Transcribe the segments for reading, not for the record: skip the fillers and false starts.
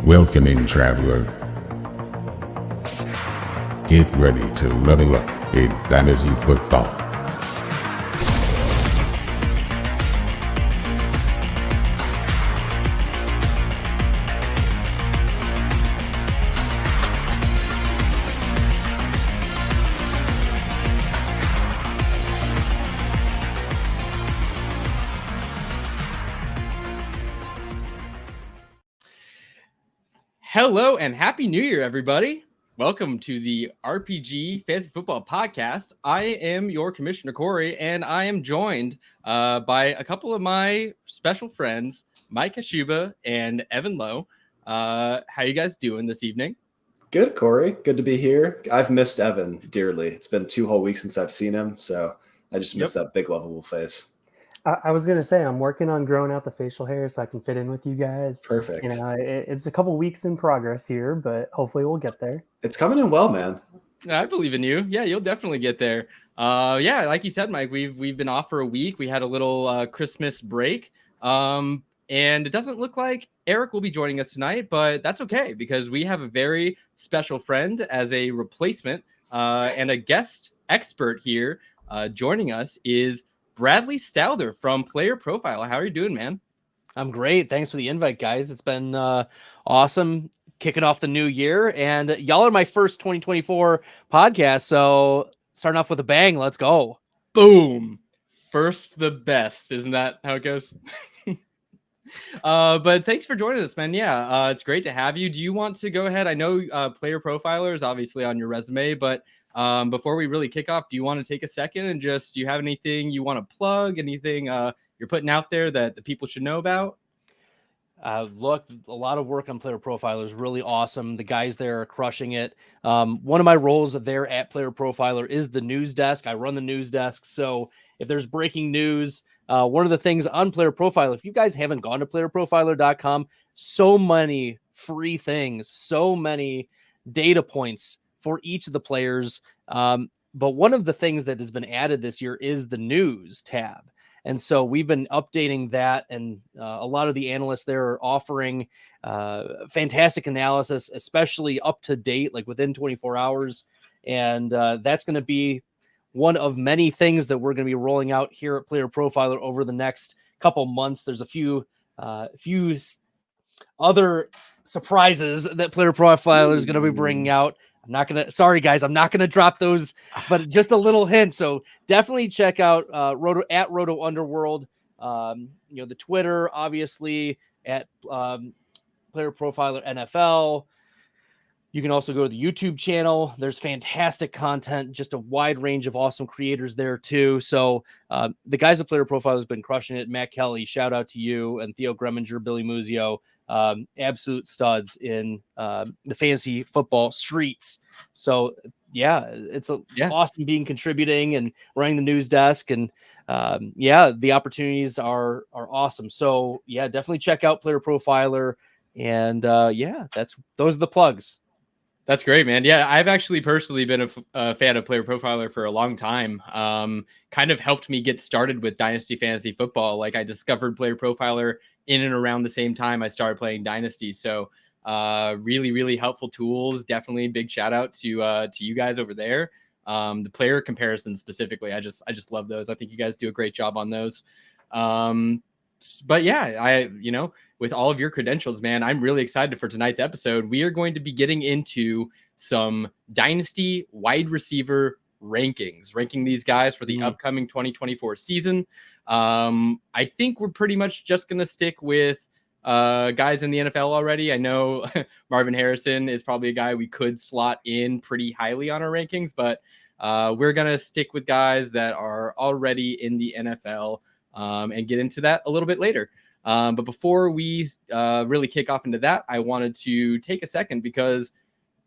Welcoming traveler. Get ready to level up in fantasy football. Hello and Happy New Year, everybody. Welcome to the RPG Fantasy Football Podcast. I am your Commissioner Corey, and I am joined by a couple of my special friends, Mike Hashuba and Evan Lowe. How you guys doing this evening? Good, Corey. Good to be here. I've missed Evan dearly. It's been 2 whole weeks since I've seen him, so I just miss that big lovable face. I was going to say, I'm working on growing out the facial hair so I can fit in with you guys. Perfect. You know, it's a couple weeks in progress here, but hopefully we'll get there. It's coming in well, man. I believe in you. Yeah, you'll definitely get there. Yeah, like you said, Mike, we've been off for a week. We had a little Christmas break. And it doesn't look like Eric will be joining us tonight, but that's okay because we have a very special friend as a replacement and a guest expert here. Joining us is Bradley Stowther from Player Profile. How are you doing, man? I'm great. Thanks for the invite, guys. It's been awesome kicking off the new year, and y'all are my first 2024 podcast, so starting off with a bang. Let's go. Boom. First the best. Isn't that how it goes? But thanks for joining us, man. Yeah, it's great to have you. Do you want to go ahead? I know Player Profiler is obviously on your resume, but before we really kick off, do you want to take a second and do you have anything you want to plug, anything you're putting out there that the people should know about? Look, a lot of work on Player Profiler is really awesome. The guys there are crushing it. One of my roles there at Player Profiler is the news desk. I run the news desk. So if there's breaking news, one of the things on Player Profiler, if you guys haven't gone to playerprofiler.com, so many free things, so many data points for each of the players. But one of the things that has been added this year is the news tab. And so we've been updating that, and a lot of the analysts there are offering fantastic analysis, especially up to date, like within 24 hours. And that's going to be one of many things that we're going to be rolling out here at Player Profiler over the next couple months. There's a few other surprises that Player Profiler is going to be bringing out. Sorry guys, I'm not going to drop those, but just a little hint. So definitely check out Roto Underworld, the Twitter, obviously at Player Profiler NFL. You can also go to the YouTube channel. There's fantastic content, just a wide range of awesome creators there too. So the guys at Player Profiler has been crushing it. Matt Kelly, shout out to you, and Theo Greminger, Billy Muzio. Absolute studs in the fantasy football streets. So yeah, it's awesome being contributing and running the news desk, and the opportunities are awesome. So yeah, definitely check out Player Profiler, and those are the plugs. That's great, man. Yeah, I've actually personally been a fan of Player Profiler for a long time. Kind of helped me get started with Dynasty Fantasy Football. Like, I discovered Player Profiler in and around the same time I started playing Dynasty. So really, really helpful tools. Definitely big shout out to you guys over there. The player comparisons specifically, I just love those. I think you guys do a great job on those. But yeah, with all of your credentials, man, I'm really excited for tonight's episode. We are going to be getting into some Dynasty Wide Receiver Rankings, ranking these guys for the upcoming 2024 season. I think we're pretty much just going to stick with guys in the NFL already. I know Marvin Harrison is probably a guy we could slot in pretty highly on our rankings, but we're going to stick with guys that are already in the NFL and get into that a little bit later. But before we really kick off into that, I wanted to take a second because,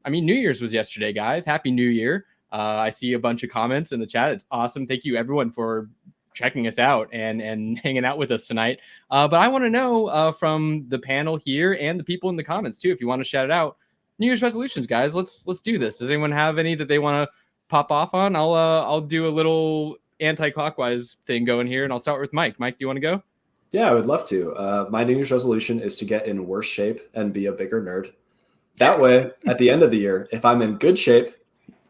New Year's was yesterday, guys. Happy New Year. I see a bunch of comments in the chat. It's awesome. Thank you, everyone, for checking us out and hanging out with us tonight. But I want to know from the panel here and the people in the comments, too, if you want to shout it out. New Year's resolutions, guys. Let's do this. Does anyone have any that they want to pop off on? I'll do a little anti-clockwise thing going here, and I'll start with Mike. Mike, do you want to go? Yeah, I would love to. My New Year's resolution is to get in worse shape and be a bigger nerd. That way, at the end of the year, if I'm in good shape,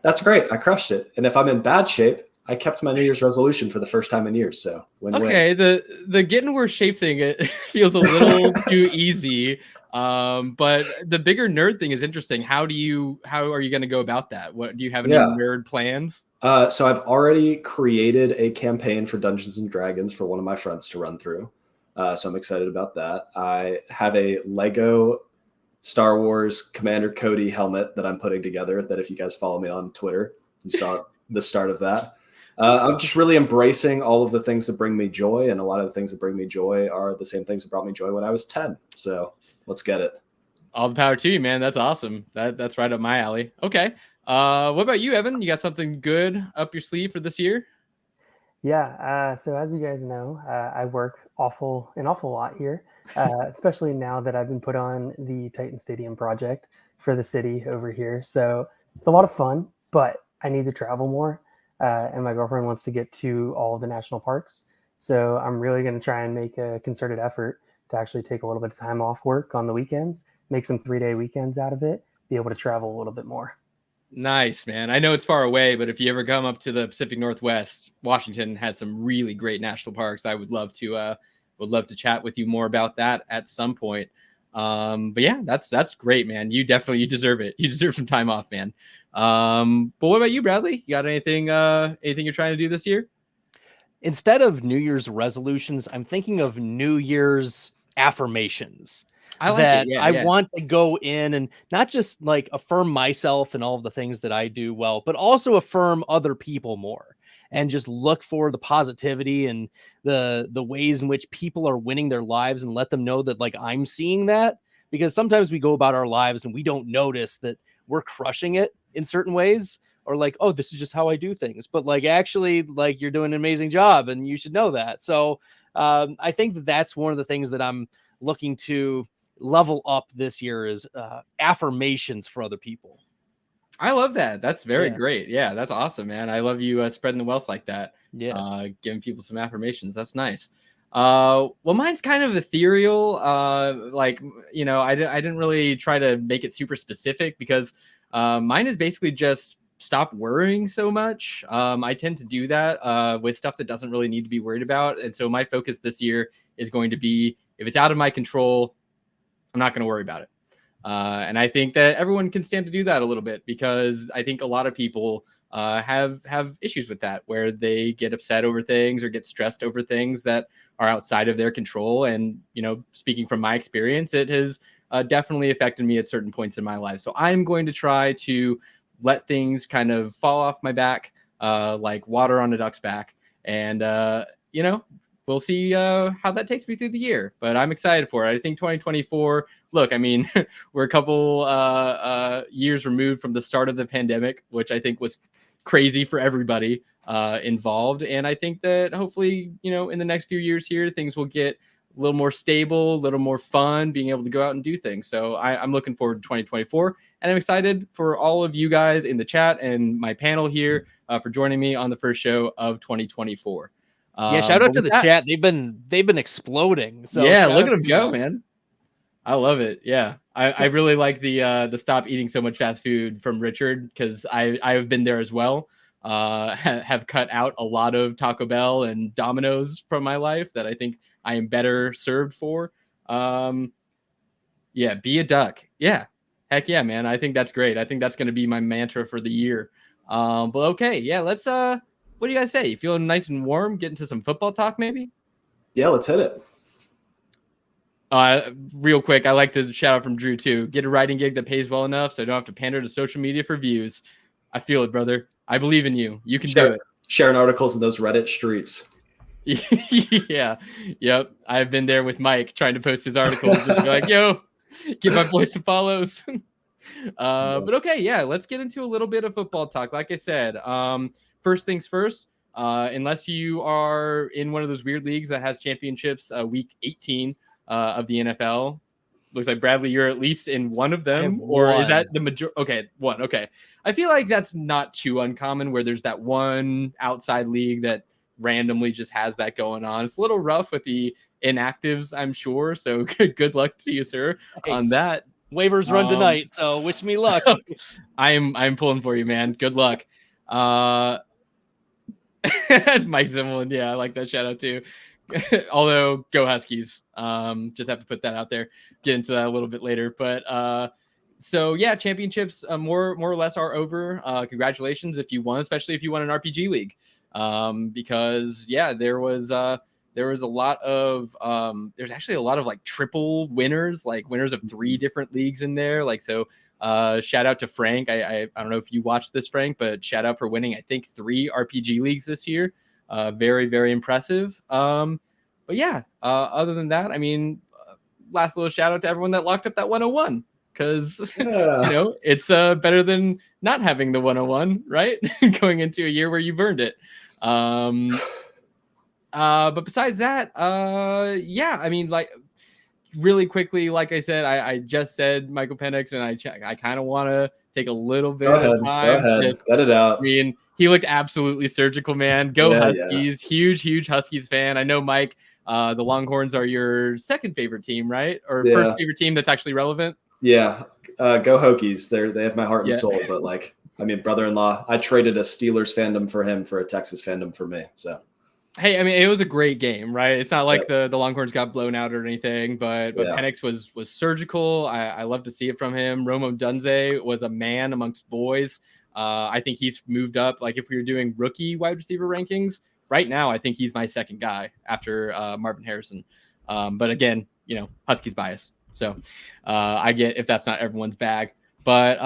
that's great. I crushed it. And if I'm in bad shape, I kept my New Year's resolution for the first time in years. So win-win. Okay, the getting worse shape thing, it feels a little too easy. But the bigger nerd thing is interesting. How are you going to go about that? What do you have any Yeah. nerd plans? So I've already created a campaign for Dungeons and Dragons for one of my friends to run through. So I'm excited about that. I have a Lego Star Wars Commander Cody helmet that I'm putting together that if you guys follow me on Twitter, you saw the start of that. I'm just really embracing all of the things that bring me joy. And a lot of the things that bring me joy are the same things that brought me joy when I was 10. So let's get it. All the power to you, man. That's awesome. That's right up my alley. Okay. What about you, Evan? You got something good up your sleeve for this year? Yeah. So as you guys know, I work an awful lot here, especially now that I've been put on the Titan Stadium project for the city over here. So it's a lot of fun, but I need to travel more. And my girlfriend wants to get to all of the national parks. So I'm really going to try and make a concerted effort to actually take a little bit of time off work on the weekends, make some 3-day weekends out of it, be able to travel a little bit more. Nice, man. I know it's far away, but if you ever come up to the Pacific Northwest, Washington has some really great national parks. I would love to chat with you more about that at some point. But yeah, that's great, man. You deserve it. You deserve some time off, man. But what about you, Bradley? You got anything you're trying to do this year? Instead of New Year's resolutions, I'm thinking of New Year's affirmations. I like that it. Yeah, I yeah. want to go in and not just like affirm myself and all of the things that I do well, but also affirm other people more and just look for the positivity and the ways in which people are winning their lives and let them know that like I'm seeing that, because sometimes we go about our lives and we don't notice that we're crushing it in certain ways, or like, oh, this is just how I do things, but like actually like you're doing an amazing job and you should know that. So I think that that's one of the things that I'm looking to level up this year is affirmations for other people. I love that. That's very great. Yeah, that's awesome, man. I love you spreading the wealth like that. Yeah. Giving people some affirmations. That's nice. Well, mine's kind of ethereal. Like, I didn't really try to make it super specific because mine is basically just stop worrying so much. I tend to do that with stuff that doesn't really need to be worried about. And so my focus this year is going to be, if it's out of my control, I'm not going to worry about it. And I think that everyone can stand to do that a little bit, because I think a lot of people have issues with that, where they get upset over things or get stressed over things that are outside of their control. And, speaking from my experience, it has definitely affected me at certain points in my life. So I'm going to try to let things kind of fall off my back, like water on a duck's back. And, we'll see how that takes me through the year, but I'm excited for it. I think 2024, look, I mean, we're a couple years removed from the start of the pandemic, which I think was crazy for everybody involved. And I think that hopefully, in the next few years here, things will get a little more stable, a little more fun, being able to go out and do things. So I'm looking forward to 2024, and I'm excited for all of you guys in the chat and my panel here for joining me on the first show of 2024. Yeah, shout out to the chat. They've been exploding. So yeah, look at them them go, man. I love it. Yeah, I really like the stop eating so much fast food from Richard, because I have been there as well. Have cut out a lot of Taco Bell and Domino's from my life that I think I am better served for. Yeah, be a duck. Yeah, heck yeah, man. I think that's great. I think that's going to be my mantra for the year. But okay, yeah, let's what do you guys say? You feeling nice and warm? Get into some football talk, maybe? Yeah, let's hit it. Real quick, I like the shout out from Drew too. Get a writing gig that pays well enough so I don't have to pander to social media for views. I feel it, brother. I believe in you. You can do it. Sharing articles in those Reddit streets. Yeah. Yep. I've been there with Mike trying to post his articles. Just be like, yo, give my boy some follows. But okay, yeah, let's get into a little bit of football talk. Like I said, first things first, unless you are in one of those weird leagues that has championships week 18 of the NFL. Looks like, Bradley, you're at least in one of them, or is that the major? Okay, one. Okay. I feel like that's not too uncommon, where there's that one outside league that randomly just has that going on. It's a little rough with the inactives, I'm sure. So good luck to you, sir, on that. Waivers run tonight, so wish me luck. I'm pulling for you, man. Good luck. Mike Zimmerlin, yeah, I like that shout out too. Although go Huskies. Just have to put that out there. Get into that a little bit later. But so yeah, championships more or less are over. Congratulations if you won, especially if you won an RPG league. Because yeah, there was a lot of there's actually a lot of like triple winners, like winners of 3 different leagues in there. Like so shout out to Frank. I don't know if you watched this, Frank, but shout out for winning, I think 3 RPG leagues this year. Very, very impressive. But yeah, other than that, I mean, last little shout out to everyone that locked up that 101, because you know, it's better than not having the 101, right? Going into a year where you've earned it. But besides that, yeah, I mean, like really quickly, like I said, I just said Michael Penix, and I kind of want to take a little bit of time. Go ahead. Let it out. I mean, he looked absolutely surgical, man. Go Huskies. Yeah. Huge Huskies fan. I know, Mike, the Longhorns are your second favorite team, right? Or first favorite team that's actually relevant? Yeah. Go Hokies. They have my heart and soul, but like, I mean, brother-in-law, I traded a Steelers fandom for him for a Texas fandom for me. So hey, I mean, it was a great game, right? It's not like the Longhorns got blown out or anything, but Penix was surgical. I love to see it from him. Romo Dunze was a man amongst boys. I think he's moved up. Like if we were doing rookie wide receiver rankings right now, I think he's my second guy after Marvin Harrison. But again, you know, Huskies bias. So I get if that's not everyone's bag. But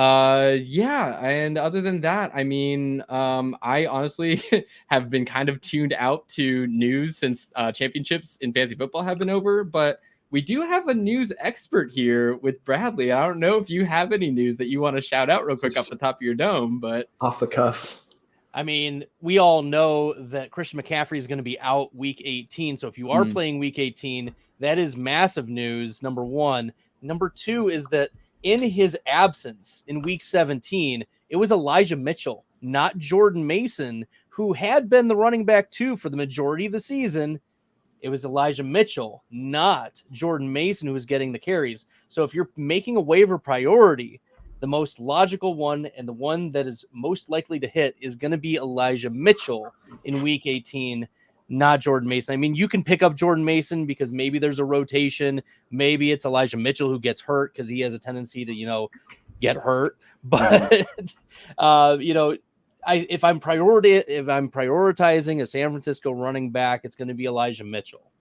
yeah, and other than that, I mean, I honestly have been kind of tuned out to news since championships in fantasy football have been over. But we do have a news expert here with Bradley. I don't know if you have any news that you want to shout out real quick off the top of your dome, but off the cuff. I mean, we all know that Christian McCaffrey is going to be out week 18. So if you are playing week 18, that is massive news, number one. Number two is that in his absence in week 17, it was Elijah Mitchell, not Jordan Mason, who had been the running back 2 for the majority of the season. It was Elijah Mitchell, not Jordan Mason, who was getting the carries. So if you're making a waiver priority, the most logical one and the one that is most likely to hit is going to be Elijah Mitchell in week 18, not Jordan Mason. I mean, you can pick up Jordan Mason because maybe there's a rotation. Maybe it's Elijah Mitchell who gets hurt because he has a tendency to, you know, get hurt. But, you know, if I'm prioritizing a San Francisco running back, it's going to be Elijah Mitchell.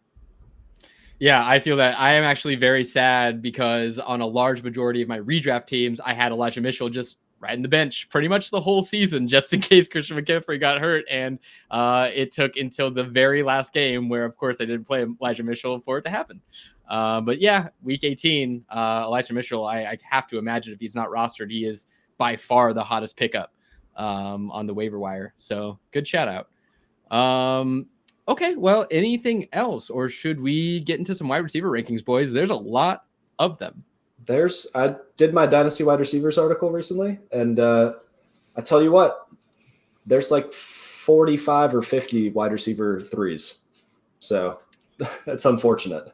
Yeah, I feel that. I am actually very sad because on a large majority of my redraft teams, I had Elijah Mitchell just riding the bench pretty much the whole season just in case Christian McCaffrey got hurt. And it took until the very last game where, of course, I didn't play Elijah Mitchell for it to happen. But yeah, week 18, Elijah Mitchell, I have to imagine if he's not rostered, he is by far the hottest pickup on the waiver wire. So good shout out. Okay, well, anything else, or should we get into some wide receiver rankings, boys? There's a lot of them. I did my Dynasty Wide Receivers article recently, and I tell you what, there's like 45 or 50 wide receiver 3s. So that's unfortunate.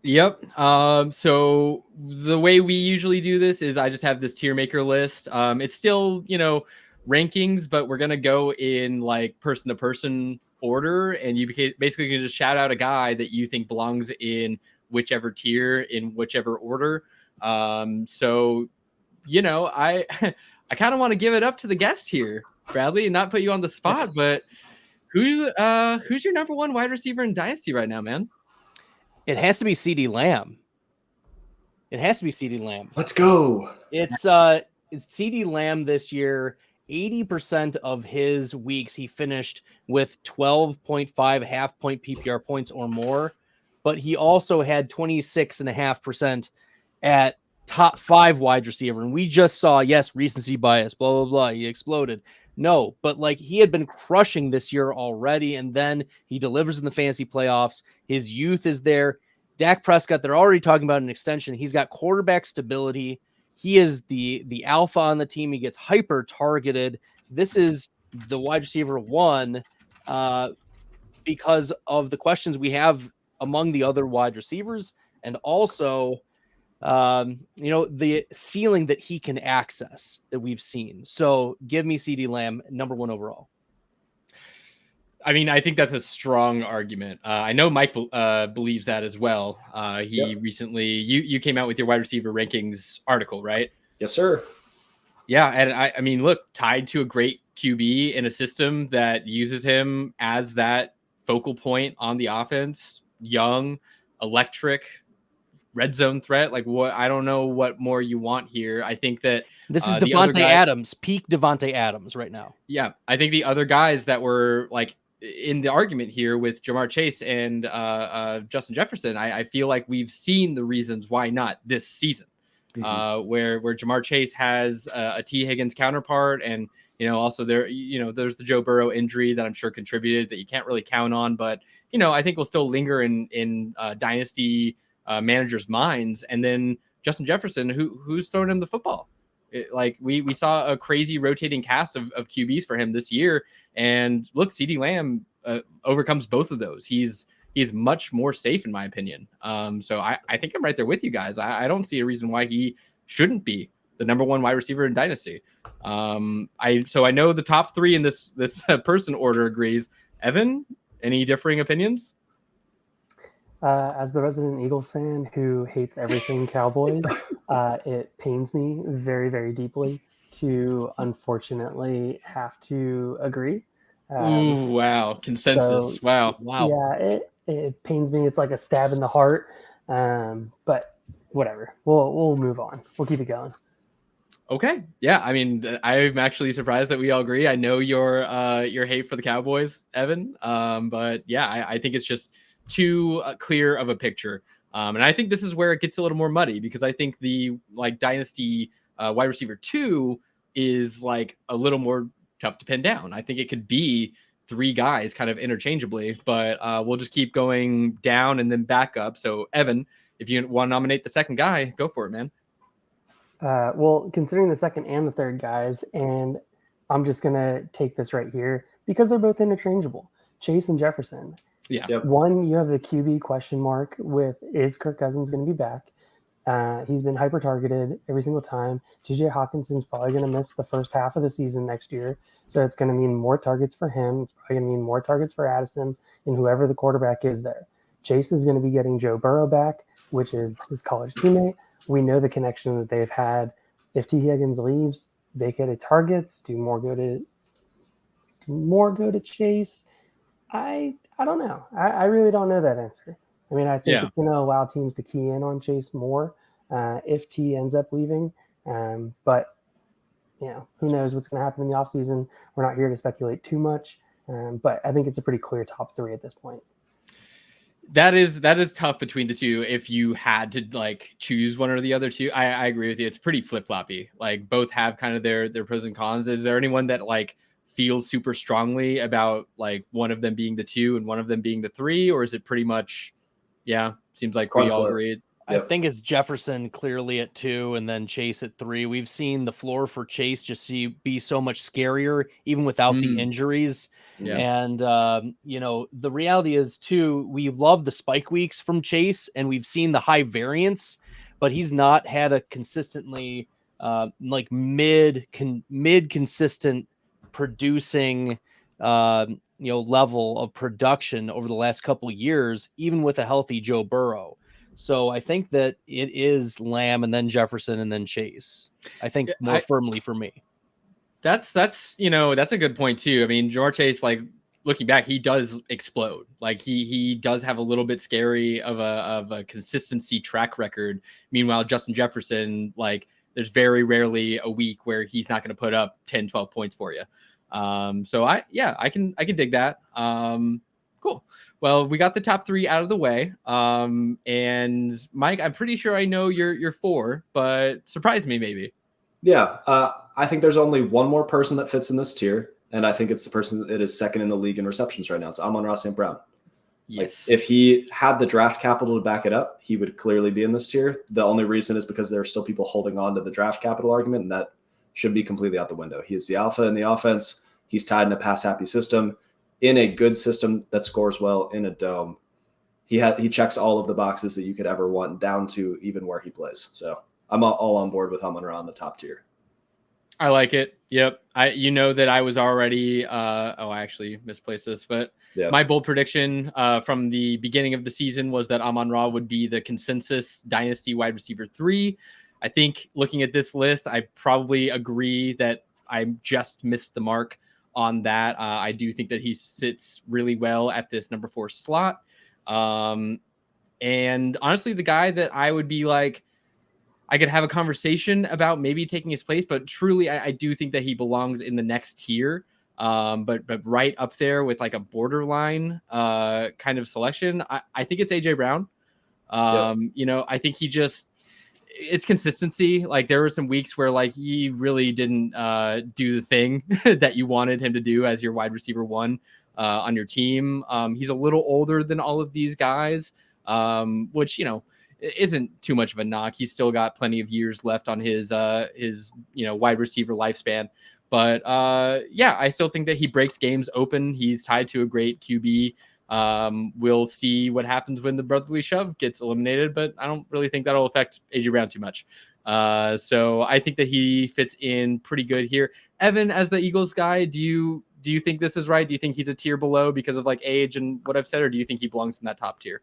Yep. So the way we usually do this is I just have this tier maker list. It's still, you know, rankings, but we're going to go in like person to person order, and you basically can just shout out a guy that you think belongs in whichever tier in whichever order. So, you know, I kind of want to give it up to the guest here, Bradley, and not put you on the spot, but who's your number one wide receiver in Dynasty right now, man? It has to be CeeDee Lamb. Let's go. It's CeeDee Lamb this year. 80% of his weeks he finished with 12.5 half-point PPR points or more, but he also had 26.5% at top 5 wide receiver. And we just saw, yes, recency bias, blah, blah, blah. He exploded. No, but like he had been crushing this year already, and then he delivers in the fantasy playoffs. His youth is there. Dak Prescott, they're already talking about an extension. He's got quarterback stability. He is the alpha on the team. He gets hyper targeted. This is the wide receiver 1 because of the questions we have among the other wide receivers, and also, the ceiling that he can access that we've seen. So give me CeeDee Lamb number 1 overall. I mean, I think that's a strong argument. I know Mike believes that as well. He recently, you came out with your wide receiver rankings article, right? Yes, sir. Yeah, and I mean, look, tied to a great QB in a system that uses him as that focal point on the offense, young, electric, red zone threat. Like, what? I don't know what more you want here. I think that this is the other Devontae Adams, peak Devontae Adams right now. Yeah, I think the other guys that were like in the argument here with Jamar Chase and Justin Jefferson, I feel like we've seen the reasons why not this season. Where Jamar Chase has a T. Higgins counterpart, and also there's the Joe Burrow injury that I'm sure contributed that you can't really count on, but I think will still linger in dynasty managers' minds. And then Justin Jefferson, who's throwing him the football. We saw a crazy rotating cast of QBs for him this year, and look, CeeDee Lamb overcomes both of those. He's much more safe in my opinion. So I think I'm right there with you guys. I don't see a reason why he shouldn't be the number 1 wide receiver in Dynasty. So I know the top 3 in this person order agrees. Evan, any differing opinions? As the resident Eagles fan who hates everything Cowboys, it pains me very, very deeply to unfortunately have to agree. Ooh, wow. Consensus. So, Wow. Yeah, it pains me. It's like a stab in the heart. But whatever. We'll move on. We'll keep it going. Okay. Yeah. I mean, I'm actually surprised that we all agree. I know your hate for the Cowboys, Evan. But yeah, I think it's just too clear of a picture. And I think this is where it gets a little more muddy, because I think the Dynasty wide receiver 2 is like a little more tough to pin down. I think it could be 3 guys kind of interchangeably, but we'll just keep going down and then back up. So Evan, if you want to nominate the second guy, go for it, man. Well, considering the second and the third guys, and I'm just going to take this right here because they're both interchangeable. Chase and Jefferson. Yeah. Yep. One, you have the QB question mark with, is Kirk Cousins going to be back? He's been hyper targeted every single time. TJ Hawkinson's probably going to miss the first half of the season next year. So it's going to mean more targets for him. It's probably going to mean more targets for Addison and whoever the quarterback is there. Chase is going to be getting Joe Burrow back, which is his college teammate. We know the connection that they've had. If T. Higgins leaves, vacated targets, do more go to Chase? I don't know. I really don't know that answer. I mean, I think it's going to allow teams to key in on Chase more if T ends up leaving. But, who knows what's going to happen in the offseason. We're not here to speculate too much. But I think it's a pretty clear top 3 at this point. That is tough between the two. If you had to choose one or the other two, I agree with you. It's pretty flip-floppy. Both have kind of their pros and cons. Is there anyone that feels super strongly about one of them being the 2 and one of them being the 3, or is it pretty much, seems like we all agreed? Yep. I think it's Jefferson clearly at 2 and then Chase at 3. We've seen the floor for Chase just be so much scarier, even without the injuries. Yeah. And, the reality is too, we love the spike weeks from Chase and we've seen the high variance, but he's not had a consistently mid consistent producing, level of production over the last couple of years, even with a healthy Joe Burrow. So I think that it is Lamb and then Jefferson and then Chase. I think more firmly for me. That's a good point too. I mean, Jamar Chase, looking back, he does explode. He does have a little bit scary of a consistency track record. Meanwhile, Justin Jefferson, there's very rarely a week where he's not going to put up 10, 12 points for you. So I can dig that. Cool. Well, we got the top 3 out of the way. And Mike, I'm pretty sure I know your 4, but surprise me maybe. Yeah. I think there's only one more person that fits in this tier, and I think it's the person that is second in the league in receptions right now. It's Amon-Ra St. Brown. Yes. If he had the draft capital to back it up, he would clearly be in this tier. The only reason is because there are still people holding on to the draft capital argument, and that should be completely out the window. He is the alpha in the offense. He's tied in a pass-happy system, in a good system that scores well in a dome. he checks all of the boxes that you could ever want, down to even where he plays. So I'm all on board with Amon-Ra on the top tier. I like it. Yep. You know that I was already I actually misplaced this, but my bold prediction from the beginning of the season was that Amon-Ra would be the consensus Dynasty wide receiver 3. I think looking at this list, I probably agree that I just missed the mark on that. I do think that he sits really well at this number 4 slot. And honestly, the guy that I would be like, I could have a conversation about maybe taking his place, but truly, I do think that he belongs in the next tier. But right up there with like a borderline kind of selection, I think it's AJ Brown. You know, I think it's consistency. Like there were some weeks where like he really didn't do the thing that you wanted him to do as your wide receiver 1 on your team. He's a little older than all of these guys, which, you know, isn't too much of a knock. He's still got plenty of years left on his wide receiver lifespan. But yeah, I still think that he breaks games open. He's tied to a great QB. We'll see what happens when the brotherly shove gets eliminated, but I don't really think that'll affect AJ Brown too much. So I think that he fits in pretty good here. Evan, as the Eagles guy, do you think this is right? Do you think he's a tier below because of like age and what I've said, or do you think he belongs in that top tier?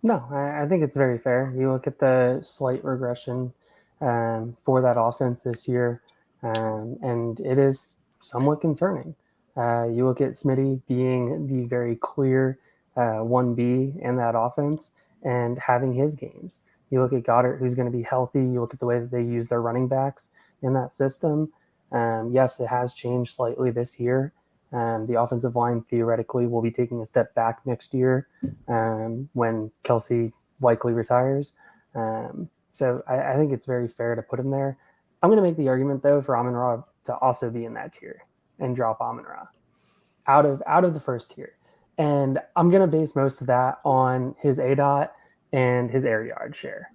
No, I think it's very fair. You look at the slight regression for that offense this year, and it is somewhat concerning. You look at Smitty being the very clear 1B in that offense and having his games. You look at Goddard, who's going to be healthy. You look at the way that they use their running backs in that system. Yes, it has changed slightly this year. The offensive line theoretically will be taking a step back next year when Kelsey likely retires. So I think it's very fair to put him there. I'm going to make the argument, though, for Amon-Ra to also be in that tier and drop Amon-Ra out of the first tier. And I'm going to base most of that on his ADOT and his air yard share.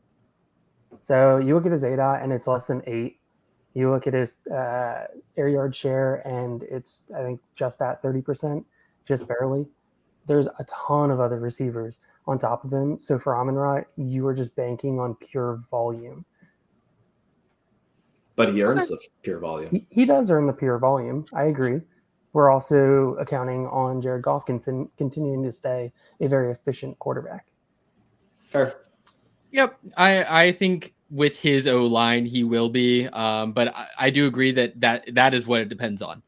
So you look at his ADOT and it's less than 8. You look at his air yard share, and it's, I think, just at 30%, just barely. There's a ton of other receivers on top of him. So for Amon-Ra, you are just banking on pure volume. But he earns the pure volume. He does earn the pure volume. I agree. We're also accounting on Jared Goff continuing to stay a very efficient quarterback. Fair. Yep. I think with his O-line, he will be. But I do agree that is what it depends on.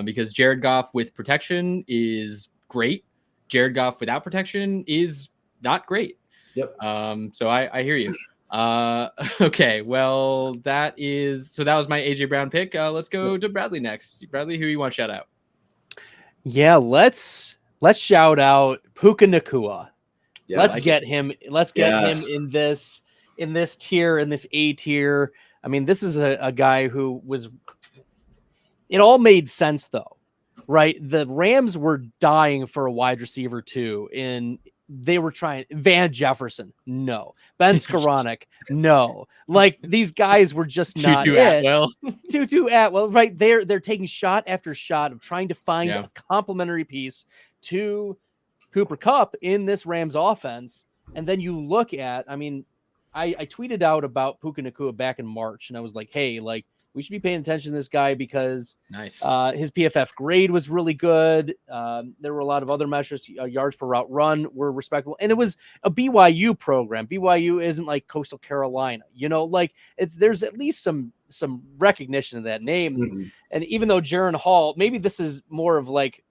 Because Jared Goff with protection is great. Jared Goff without protection is not great. Yep. So I hear you. Okay. Well, that was my AJ Brown pick. Let's go to Bradley next. Bradley, who you want to shout out? Yeah, let's shout out Puka Nacua. Yeah, let's get him in this tier, in this A tier. I mean, this is a guy who was, it all made sense though, right? The Rams were dying for a wide receiver too, and they were trying Van Jefferson. No. Ben Skoranek. No. Like these guys were just not Tutu it. Atwell. Tutu Atwell, right? They're taking shot after shot of trying to find a complementary piece to Cooper Kupp in this Rams offense. And then you look at, I mean, I tweeted out about Puka Nacua back in March, and I was like, hey, like, we should be paying attention to this guy because nice. His PFF grade was really good. There were a lot of other measures. Yards per route run were respectable. And it was a BYU program. BYU isn't like Coastal Carolina, you know, like there's at least some recognition of that name. Mm-hmm. And even though Jaron Hall, maybe this is more of like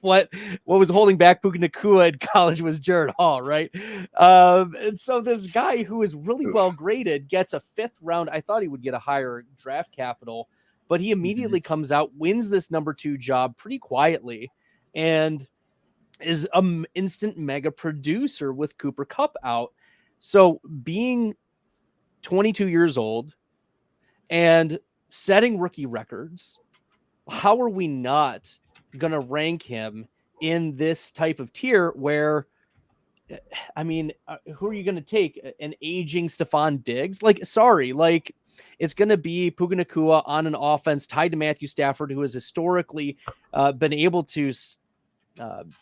what was holding back Puka Nacua in college was Jared Hall, right? And so this guy who is really well graded gets a 5th round. I thought he would get a higher draft capital, but he immediately comes out, wins this number 2 job pretty quietly, and is an instant mega producer with Cooper Kupp out. So being 22 years old and setting rookie records, how are we not going to rank him in this type of tier where, I mean, who are you going to take? An aging Stephon Diggs? Like, sorry, like it's going to be Puka Nacua on an offense tied to Matthew Stafford, who has historically been able to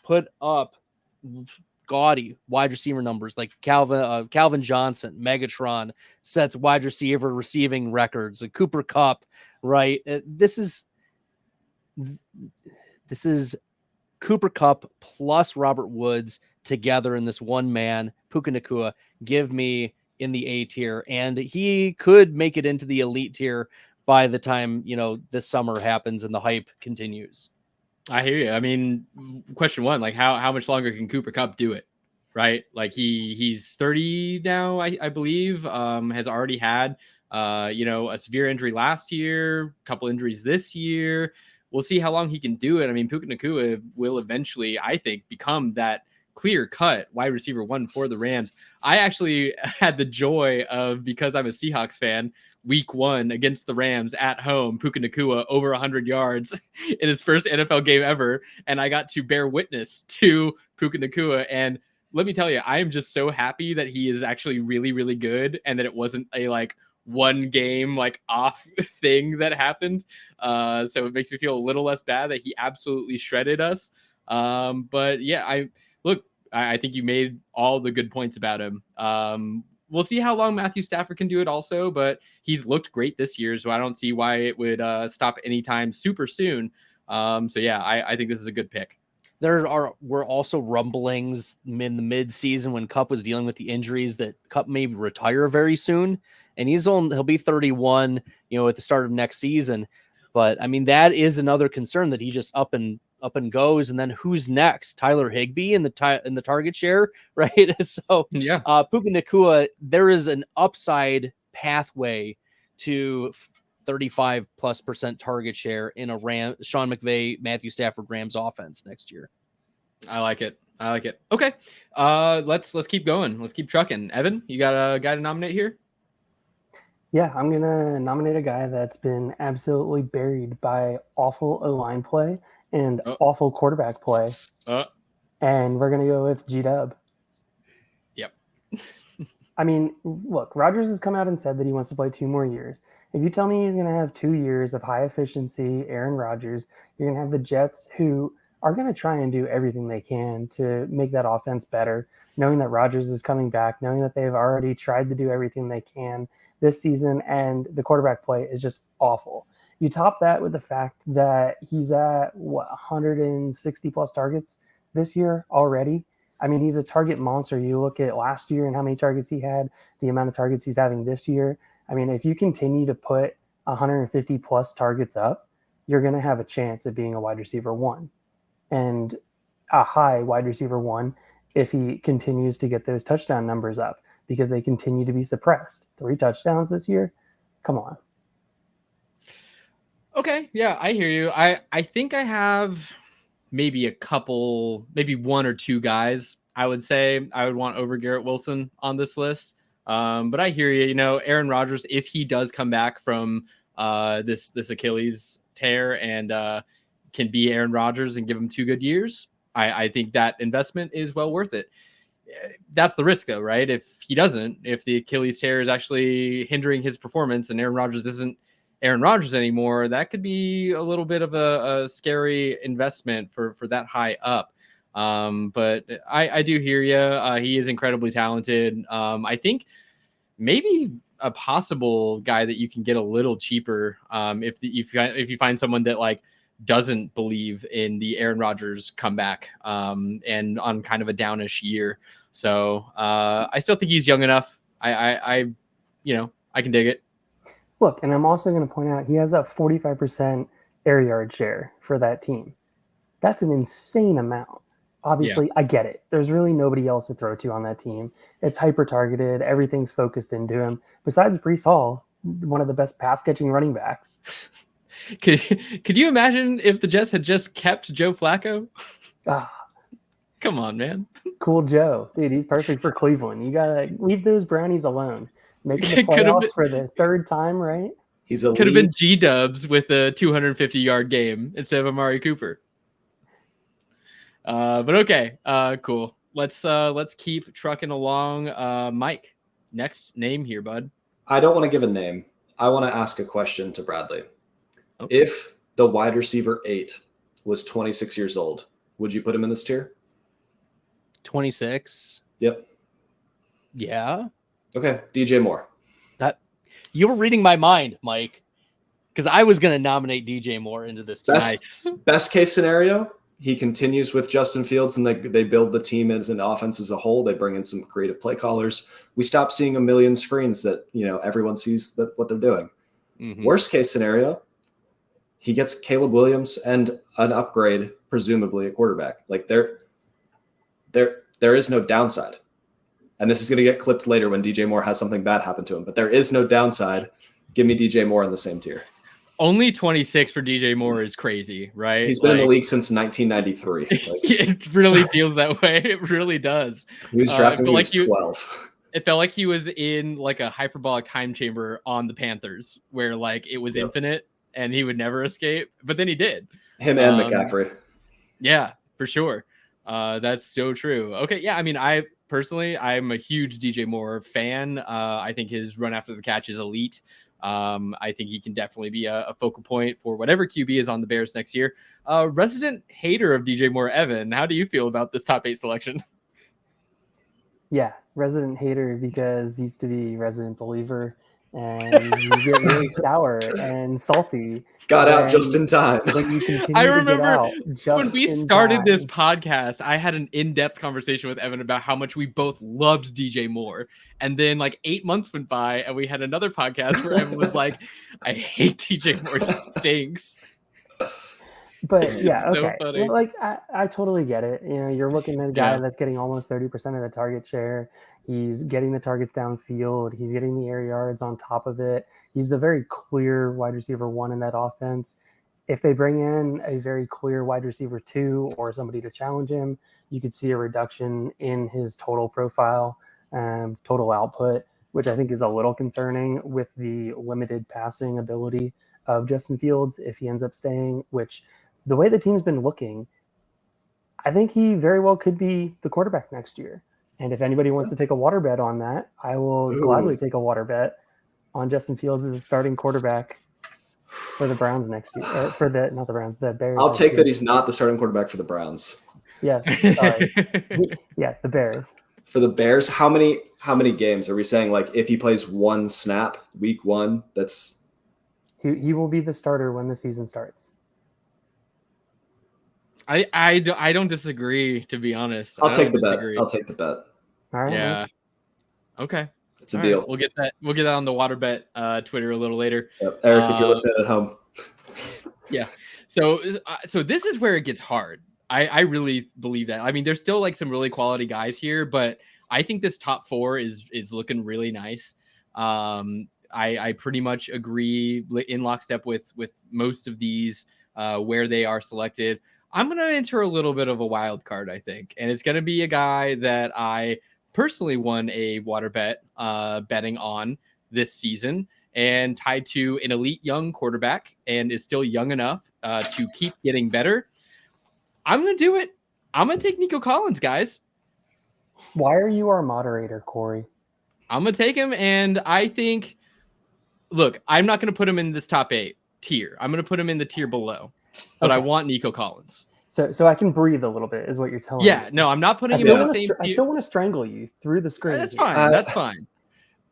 put up gaudy wide receiver numbers like Calvin Johnson, Megatron sets wide receiver receiving records, a Cooper Kupp, right? This is Cooper Kupp plus Robert Woods together in this one man, Puka Nacua. Give me in the A tier, and he could make it into the elite tier by the time, this summer happens and the hype continues. I hear you. I mean, question one, like how much longer can Cooper Kupp do it? Right? Like he's 30 now, I believe, has already had, a severe injury last year, a couple injuries this year. We'll see how long he can do it. I mean, Puka Nacua will eventually, I think, become that clear-cut wide receiver 1 for the Rams. I actually had the joy of, because I'm a Seahawks fan, week 1 against the Rams at home, Puka Nacua over 100 yards in his first NFL game ever, and I got to bear witness to Puka Nacua. And let me tell you, I am just so happy that he is actually really, really good, and that it wasn't a one game off thing that happened. So it makes me feel a little less bad that he absolutely shredded us. But yeah, I think you made all the good points about him. We'll see how long Matthew Stafford can do it also, but he's looked great this year, so I don't see why it would stop anytime super soon. So yeah, I think this is a good pick. Were also rumblings in the mid-season when Kupp was dealing with the injuries that Kupp may retire very soon, and he'll be 31, at the start of next season. But I mean, that is another concern, that he just up and goes, and then who's next? Tyler Higbee in the target share, right? So yeah, Puka Nacua, there is an upside pathway to 35+% target share in a Sean McVay, Matthew Stafford Rams offense next year. I like it. Okay. Let's keep going. Let's keep trucking. Evan, you got a guy to nominate here? Yeah, I'm going to nominate a guy that's been absolutely buried by awful O-line play and awful quarterback play. And we're going to go with G-Dub. Yep. I mean, look, Rodgers has come out and said that he wants to play 2 more years. If you tell me he's going to have 2 years of high efficiency Aaron Rodgers, you're going to have the Jets, who are going to try and do everything they can to make that offense better, knowing that Rodgers is coming back, knowing that they've already tried to do everything they can this season, and the quarterback play is just awful. You top that with the fact that he's at 160 plus targets this year already. I mean, he's a target monster. You look at last year and how many targets he had, the amount of targets he's having this year. I mean, if you continue to put 150 plus targets up, you're going to have a chance at being a wide receiver 1, and a high wide receiver 1 if he continues to get those touchdown numbers up, because they continue to be suppressed. 3 touchdowns this year. Come on. Okay. Yeah, I hear you. I think I have maybe maybe 1 or 2 guys I would say I would want over Garrett Wilson on this list. But I hear you. Aaron Rodgers, if he does come back from this Achilles tear and can be Aaron Rodgers and give him 2 good years, I think that investment is well worth it. That's the risk, though, right? If he doesn't, if the Achilles tear is actually hindering his performance and Aaron Rodgers isn't Aaron Rodgers anymore, that could be a little bit of a scary investment for that high up. But I do hear you. He is incredibly talented. I think maybe a possible guy that you can get a little cheaper if you find someone that doesn't believe in the Aaron Rodgers comeback and on kind of a downish year. So I still think he's young enough. I can dig it. Look, and I'm also going to point out he has a 45% air yard share for that team. That's an insane amount. Obviously, yeah. I get it. There's really nobody else to throw to on that team. It's hyper-targeted. Everything's focused into him. Besides Breece Hall, one of the best pass-catching running backs. Could you imagine if the Jets had just kept Joe Flacco? Come on, man. Cool Joe. Dude, he's perfect for Cleveland. You got to leave those Brownies alone. Making the playoffs for the 3rd time, right? Could have been G-Dubs with a 250-yard game instead of Amari Cooper. But okay, cool. Let's keep trucking along. Mike, next name here, bud. I don't want to give a name. I want to ask a question to Bradley. Okay. If the wide receiver 8 was 26 years old, would you put him in this tier? 26. Yep. Yeah. Okay, DJ Moore. That you were reading my mind, Mike, because I was going to nominate DJ Moore into this team. Best case scenario, he continues with Justin Fields and they build the team as an offense as a whole. They bring in some creative play callers. We stop seeing a million screens that, everyone sees what they're doing. Mm-hmm. Worst case scenario, he gets Caleb Williams and an upgrade, presumably a quarterback. Like there is no downside. And this is going to get clipped later when DJ Moore has something bad happen to him, but there is no downside. Give me DJ Moore in the same tier. Only 26 for DJ Moore is crazy, right? He's been in the league since 1993. It really feels that way. It really does. He was drafted when he was 12. It felt like he was in like a hyperbolic time chamber on the Panthers where like it was infinite and he would never escape, but then he did. Him and McCaffrey. Yeah, for sure. That's so true. Okay. Yeah. I mean, I'm a huge DJ Moore fan. I think his run after the catch is elite. I think he can definitely be a focal point for whatever QB is on the Bears next year. Resident hater of DJ Moore, Evan, how do you feel about this top 8 selection? Yeah, resident hater because used to be resident believer, and you get really sour and salty. Got out just in time. When you continue I remember when we started this podcast, I had an in-depth conversation with Evan about how much we both loved DJ Moore. And then like 8 months went by and we had another podcast where Evan was like, I hate DJ Moore, he stinks. But yeah, so okay. funny. Well, like I totally get it. You're looking at a guy that's getting almost 30% of the target share. He's getting the targets downfield. He's getting the air yards on top of it. He's the very clear wide receiver 1 in that offense. If they bring in a very clear wide receiver 2 or somebody to challenge him, you could see a reduction in his total profile, total output, which I think is a little concerning with the limited passing ability of Justin Fields if he ends up staying, which the way the team's been looking, I think he very well could be the quarterback next year. And if anybody wants to take a water bet on that, I will gladly take a water bet on Justin Fields as a starting quarterback for the Browns next year. The Bears. I'll take that he's not the starting quarterback for the Browns. Yes. Sorry. The Bears. For the Bears, how many games are we saying? Like if he plays one snap week 1, that's he will be the starter when the season starts. I don't disagree, to be honest. I'll take the bet. I'll take the bet. All right. Yeah. Okay. It's a deal. Right. We'll get that on the water bet Twitter a little later. Yep. Eric, if you're listening at home. Yeah. So this is where it gets hard. I really believe that. I mean, there's still like some really quality guys here, but I think this top 4 is looking really nice. I pretty much agree in lockstep with most of these where they are selected. I'm going to enter a little bit of a wild card, I think. And it's going to be a guy that I personally won a water bet betting on this season and tied to an elite young quarterback and is still young enough to keep getting better. I'm going to do it. I'm going to take Nico Collins, guys. Why are you our moderator, Corey? I'm going to take him. And I think, look, I'm not going to put him in this top 8 tier. I'm going to put him in the tier below. But I want Nico Collins. So I can breathe a little bit is what you're telling me. Yeah, no, I'm not putting him in the same I still want to strangle you through the screen. That's fine. That's fine.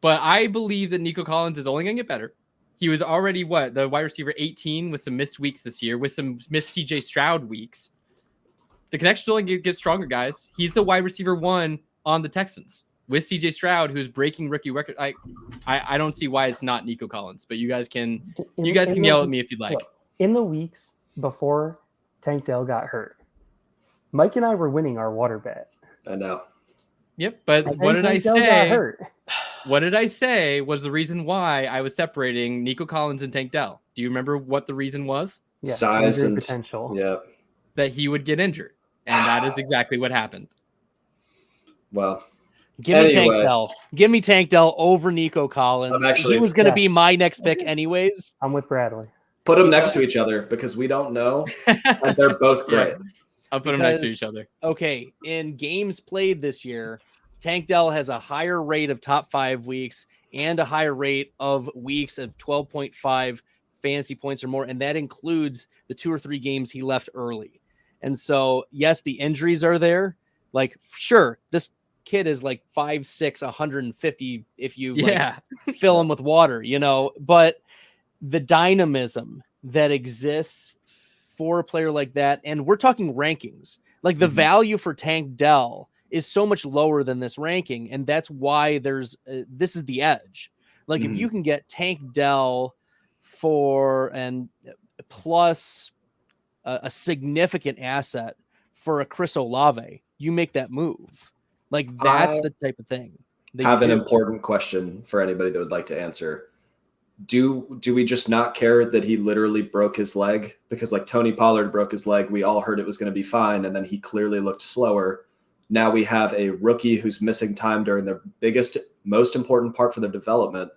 But I believe that Nico Collins is only going to get better. He was already the wide receiver 18 with some missed weeks this year, with some missed CJ Stroud weeks. The connection's only get stronger, guys. He's the wide receiver 1 on the Texans with CJ Stroud, who's breaking rookie record. I don't see why it's not Nico Collins, but you guys can yell at me if you'd like. Look, in the weeks before Tank Dell got hurt, Mike and I were winning our water bet. I know. Yep, but what did I say? What did I say was the reason why I was separating Nico Collins and Tank Dell? Do you remember what the reason was? Yes, size and potential. Yeah. That he would get injured. And that is exactly what happened. Well, give me Tank Dell. Give me Tank Dell over Nico Collins. He was going to be my next pick anyways. I'm with Bradley. Put them next to each other because we don't know. And they're both great. I'll put them next to each other. Okay, in games played this year, Tank Dell has a higher rate of top 5 weeks and a higher rate of weeks of 12.5 fantasy points or more, and that includes the 2 or 3 games he left early. And so, yes, the injuries are there. Like, sure, this kid is like 5'6", 150 if you like fill him with water, but the dynamism that exists for a player like that, and we're talking rankings, like the value for Tank Dell is so much lower than this ranking, and that's why there's this is the edge. Like if you can get Tank Dell for and plus a significant asset for a Chris Olave, you make that move. Like that's the type of thing. Have an important question for anybody that would like to answer. Do we just not care that he literally broke his leg? Because like Tony Pollard broke his leg, we all heard it was going to be fine, and then he clearly looked slower. Now we have a rookie who's missing time during the biggest, most important part for their development,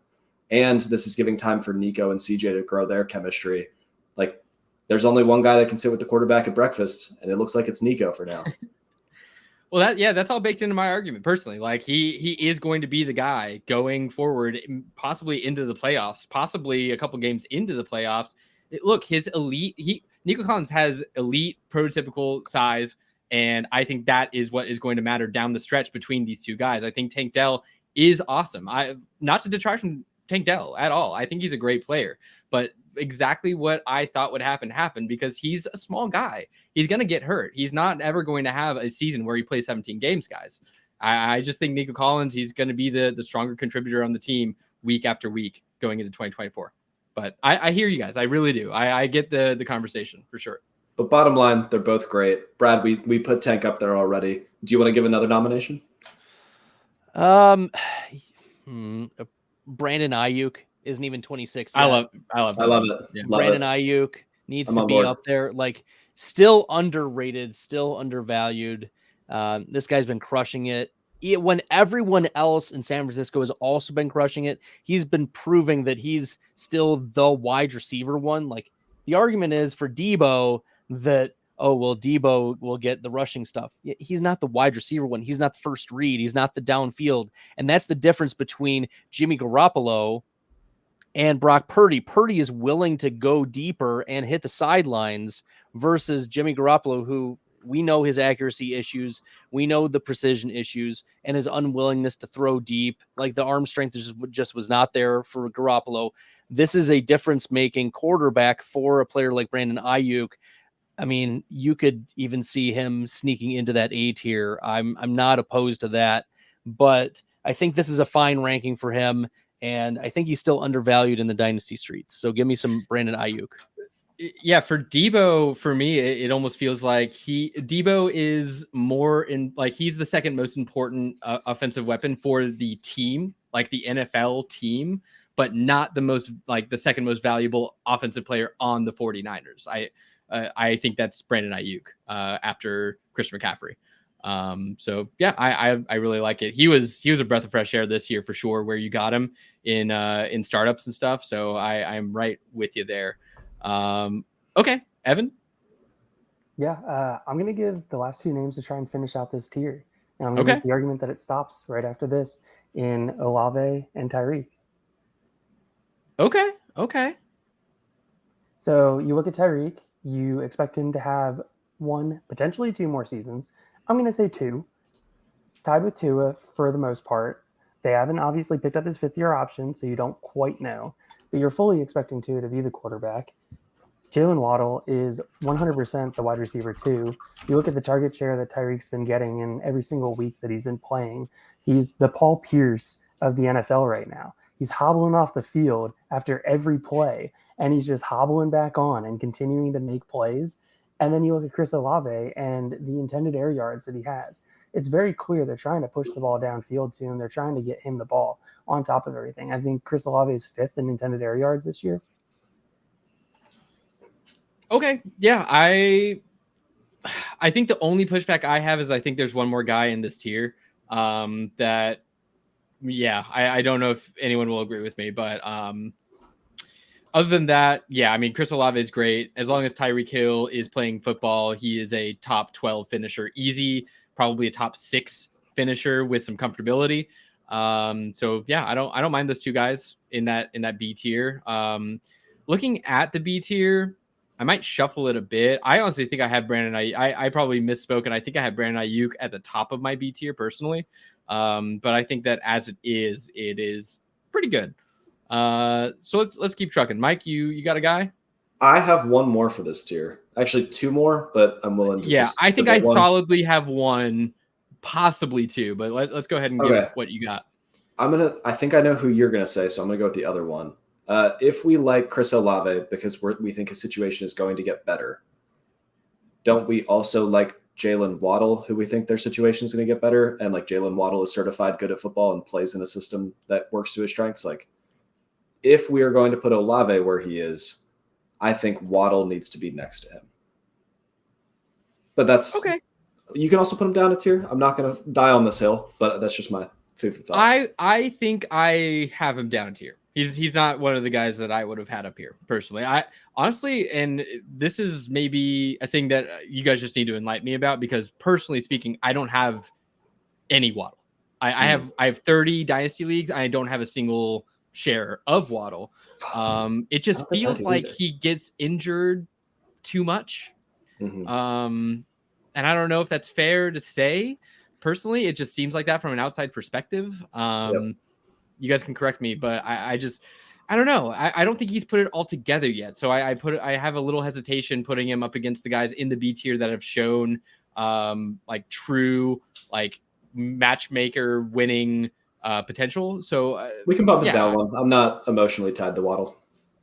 and this is giving time for Nico and CJ to grow their chemistry. Like, there's only one guy that can sit with the quarterback at breakfast, and it looks like it's Nico for now. Well, that's all baked into my argument personally. Like he is going to be the guy going forward, possibly into the playoffs, possibly a couple games into the playoffs. Look, his elite, Nico Collins has elite prototypical size, and I think that is what is going to matter down the stretch between these two guys. I think Tank Dell is awesome. Not to detract from Tank Dell at all. I think he's a great player, but exactly what I thought would happen because he's a small guy. He's going to get hurt. He's not ever going to have a season where he plays 17 games, guys. I just think Nico Collins, he's going to be the stronger contributor on the team week after week going into 2024. But I hear you guys. I really do. I get the conversation for sure. But bottom line, they're both great. Brad, we put Tank up there already. Do you want to give another nomination? Brandon Ayuk isn't even 26 yet. I love it. Yeah. Brandon Ayuk needs to be up there. Like, still underrated, still undervalued. This guy's been crushing it. When everyone else in San Francisco has also been crushing it, he's been proving that he's still the wide receiver one. Like, the argument is for Debo that, Debo will get the rushing stuff. He's not the wide receiver one. He's not the first read. He's not the downfield. And that's the difference between Jimmy Garoppolo and Brock Purdy. Purdy is willing to go deeper and hit the sidelines versus Jimmy Garoppolo, who we know his accuracy issues. We know the precision issues and his unwillingness to throw deep. Like, the arm strength just was not there for Garoppolo. This is a difference-making quarterback for a player like Brandon Ayuk. I mean, you could even see him sneaking into that A tier. I'm not opposed to that, but I think this is a fine ranking for him, and I think he's still undervalued in the dynasty streets. So give me some Brandon Ayuk. Yeah, for Debo, for me, it almost feels like Debo is more in, like, he's the second most important offensive weapon for the team, like the NFL team, but not the second most valuable offensive player on the 49ers. I think that's Brandon Ayuk after Chris McCaffrey. So yeah, I really like it. He was a breath of fresh air this year for sure, where you got him in startups and stuff. So I'm right with you there. Okay, Evan. Yeah, I'm gonna give the last two names to try and finish out this tier, and I'm gonna make the argument that it stops right after this in Olave and Tyreek. Okay. So you look at Tyreek, you expect him to have one, potentially two more seasons. I'm going to say two, tied with Tua for the most part. They haven't obviously picked up his fifth-year option, so you don't quite know. But you're fully expecting Tua to be the quarterback. Jalen Waddle is 100% the wide receiver too. You look at the target share that Tyreek's been getting in every single week that he's been playing. He's the Paul Pierce of the NFL right now. He's hobbling off the field after every play, and he's just hobbling back on and continuing to make plays. And then you look at Chris Olave and the intended air yards that he has. It's very clear they're trying to push the ball downfield to him. They're trying to get him the ball on top of everything. I think Chris Olave is fifth in intended air yards this year. Okay. Yeah. I think the only pushback I have is I think there's one more guy in this tier that, yeah, I don't know if anyone will agree with me, but other than that, yeah, I mean, Chris Olave is great. As long as Tyreek Hill is playing football, he is a top 12 finisher, easy, probably a top 6 finisher with some comfortability. So yeah, I don't mind those two guys in that B tier. Looking at the B tier, I might shuffle it a bit. I honestly think I have Brandon. I probably misspoke, and I think I have Brandon Ayuk at the top of my B tier personally. But I think that as it is pretty good. So let's keep trucking. Mike, you got a guy? I have one more for this tier. Actually, two more, but I'm willing to. Yeah, I think I one. solidly have one, possibly two. But let's go ahead and give what you got. I think I know who you're gonna say, so I'm gonna go with the other one. If we like Chris Olave because we think his situation is going to get better, don't we also like Jalen Waddle, who we think their situation is going to get better? And like Jalen Waddle is certified good at football and plays in a system that works to his strengths. Like, if we are going to put Olave where he is, I think Waddle needs to be next to him. But that's okay. You can also put him down a tier. I'm not going to die on this hill, but that's just my food for thought. I think I have him down a tier. He's not one of the guys that I would have had up here personally. I honestly, and this is maybe a thing that you guys just need to enlighten me about, because personally speaking, I don't have any Waddle. I have 30 dynasty leagues. I don't have a single share of Waddle. It just feels like he gets injured too much. Mm-hmm. And I don't know if that's fair to say. Personally, it just seems like that from an outside perspective. You guys can correct me, but I don't know. I don't think he's put it all together yet. So I have a little hesitation putting him up against the guys in the B tier that have shown like true like matchmaker winning potential. So we can bump it down one. I'm not emotionally tied to Waddle.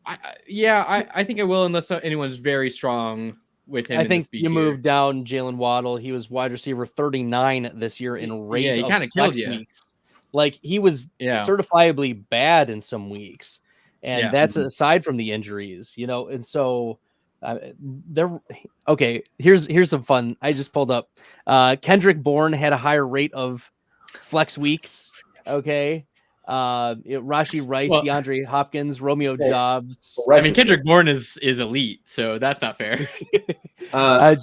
I think I will, unless anyone's very strong with him. I think you moved down Jalen Waddle. He was wide receiver 39 this year in rate. Yeah, he kind of killed you. Weeks. Like he was certifiably bad in some weeks, and that's aside from the injuries, you know. And so okay. Here's some fun. I just pulled up. Kendrick Bourne had a higher rate of flex weeks. Okay. Rashee Rice, DeAndre Hopkins, Romeo Dobbs. I mean, Kendrick Bourne is elite, so that's not fair.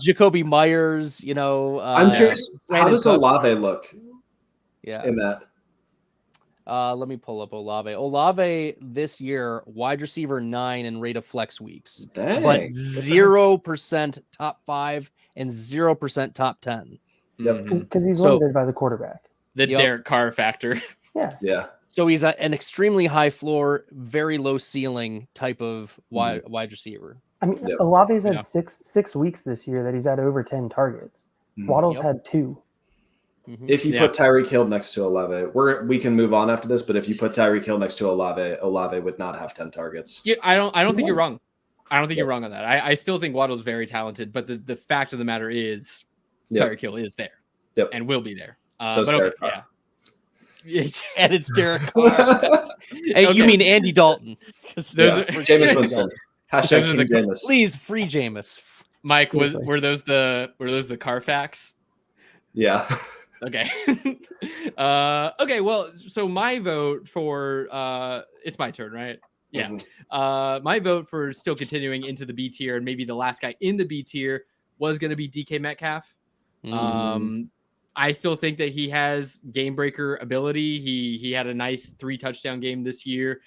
Jacoby Myers, you know. I'm curious, how does Olave look? Yeah. In that. Let me pull up Olave. Olave this year, wide receiver 9 in rate of flex weeks. Dang. But 0% top 5 and 0% top 10. Yep. Because he's limited by the quarterback. The Derek Carr factor. Yeah. So he's an extremely high floor, very low ceiling type of wide receiver. I mean, Olave's had six weeks this year that he's had over 10 targets. Waddle's had 2. If you put Tyreek Hill next to Olave, we can move on after this. But if you put Tyreek Hill next to Olave would not have 10 targets. Yeah, I don't think you're wrong. I don't think you're wrong on that. I still think Waddle's very talented, but the fact of the matter is Tyreek Hill is there and will be there. So Derek Carr. And it's Derek Carr. Hey, you mean Andy Dalton? Jameis Winston. Hashtag King Jameis. Please free Jameis. Mike, were those the Carfax? Yeah. Okay. Okay. Well, so my vote for it's my turn, right? Yeah. My vote for still continuing into the B tier, and maybe the last guy in the B tier was going to be DK Metcalf. I still think that he has game breaker ability. He had a nice 3 touchdown game this year.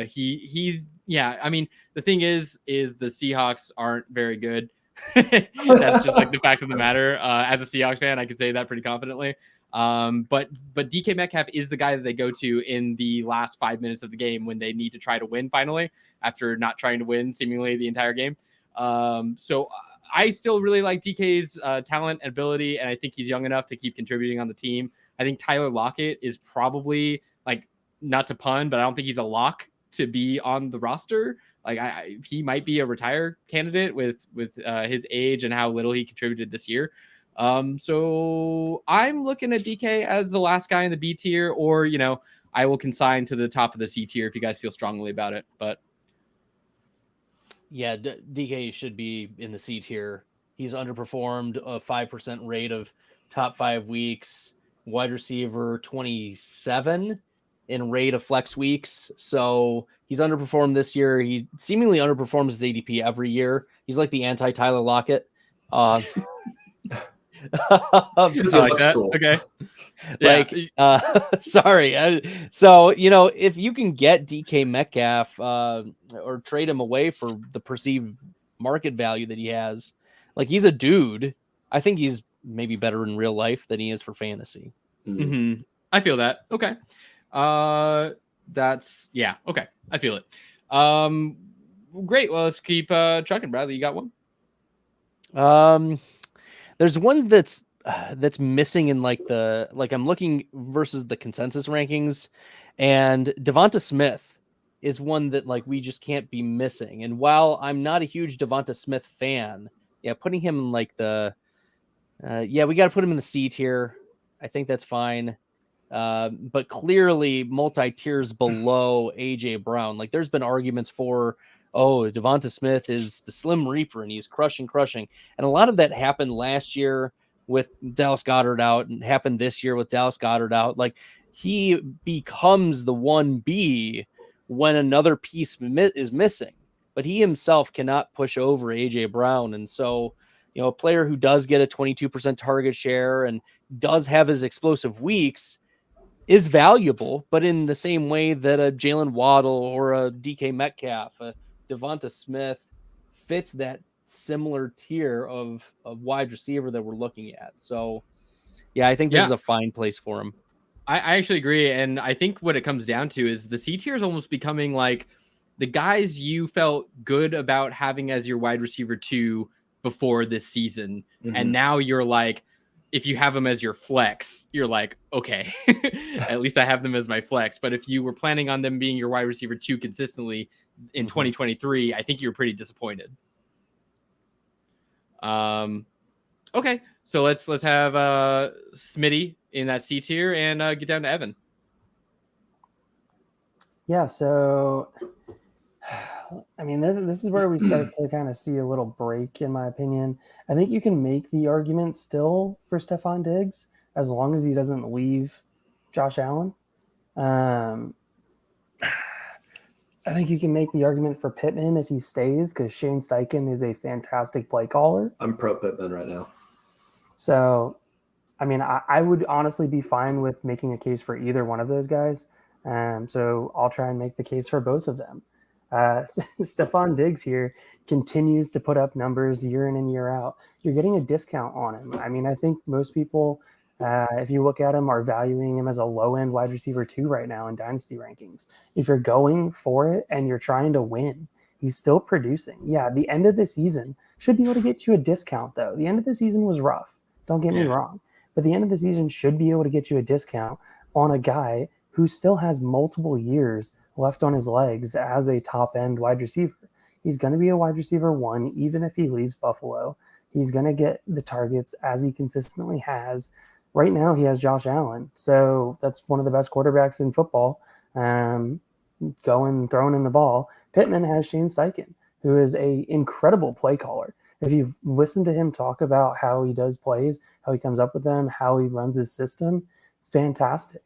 He's I mean, the thing is the Seahawks aren't very good. That's just like the fact of the matter. As a Seahawks fan, I can say that pretty confidently. But DK Metcalf is the guy that they go to in the last 5 minutes of the game when they need to try to win finally, after not trying to win seemingly the entire game. So I still really like DK's talent and ability, and I think he's young enough to keep contributing on the team. I think Tyler Lockett is probably, like, not to pun, but I don't think he's a lock to be on the roster. Like, he might be a retire candidate with his age and how little he contributed this year. So I'm looking at DK as the last guy in the B tier, or, you know, I will consign to the top of the C tier if you guys feel strongly about it. But yeah, DK should be in the C tier. He's underperformed a 5% rate of top 5 weeks, wide receiver 27 in rate of flex weeks. So he's underperformed this year. He seemingly underperforms his ADP every year. He's like the anti-Tyler Lockett. Like that. Cool. Okay. Sorry. So, you know, if you can get DK Metcalf or trade him away for the perceived market value that he has. Like, he's a dude. I think he's maybe better in real life than he is for fantasy. Mm-hmm. I feel that. Okay. That's okay. I feel it. Great. Well, let's keep trucking. Bradley, you got one? There's one that's missing in I'm looking versus the consensus rankings, and Devonta Smith is one that we just can't be missing. And while I'm not a huge Devonta Smith fan, putting him in we got to put him in the C tier. I think that's fine. But clearly multi-tiers below AJ Brown. There's been arguments for, Devonta Smith is the Slim Reaper and he's crushing. And a lot of that happened last year with Dallas Goedert out and happened this year with Dallas Goedert out. He becomes the 1B when another piece is missing, but he himself cannot push over AJ Brown. And so, a player who does get a 22% target share and does have his explosive weeks is valuable, but in the same way that a Jalen Waddle or a DK Metcalf, a Devonta Smith fits that similar tier of wide receiver that we're looking at. So, I think this is a fine place for him. I actually agree. And I think what it comes down to is the C tier is almost becoming like the guys you felt good about having as your wide receiver 2 before this season. Mm-hmm. And now you're like, if you have them as your flex, you're like, okay, at least I have them as my flex. But if you were planning on them being your wide receiver 2 consistently in 2023, I think you're pretty disappointed. Okay, so let's have Smitty in that C tier and get down to Evan. Yeah, so I mean, this is where we start to kind of see a little break, in my opinion. I think you can make the argument still for Stephon Diggs as long as he doesn't leave Josh Allen. I think you can make the argument for Pittman if he stays, because Shane Steichen is a fantastic play caller. I'm pro Pittman right now. So, I mean, I would honestly be fine with making a case for either one of those guys. So I'll try and make the case for both of them. Stephon Diggs here continues to put up numbers year in and year out. You're getting a discount on him. I mean, I think most people, if you look at him, are valuing him as a low-end wide receiver 2 right now in Dynasty rankings. If you're going for it and you're trying to win, he's still producing. Yeah, the end of the season should be able to get you a discount, though. The end of the season was rough. Don't get me wrong. But the end of the season should be able to get you a discount on a guy who still has multiple years left on his legs as a top-end wide receiver. He's going to be a wide receiver 1, even if he leaves Buffalo. He's going to get the targets as he consistently has. Right now, he has Josh Allen. So that's one of the best quarterbacks in football, throwing in the ball. Pittman has Shane Steichen, who is an incredible play caller. If you've listened to him talk about how he does plays, how he comes up with them, how he runs his system, fantastic.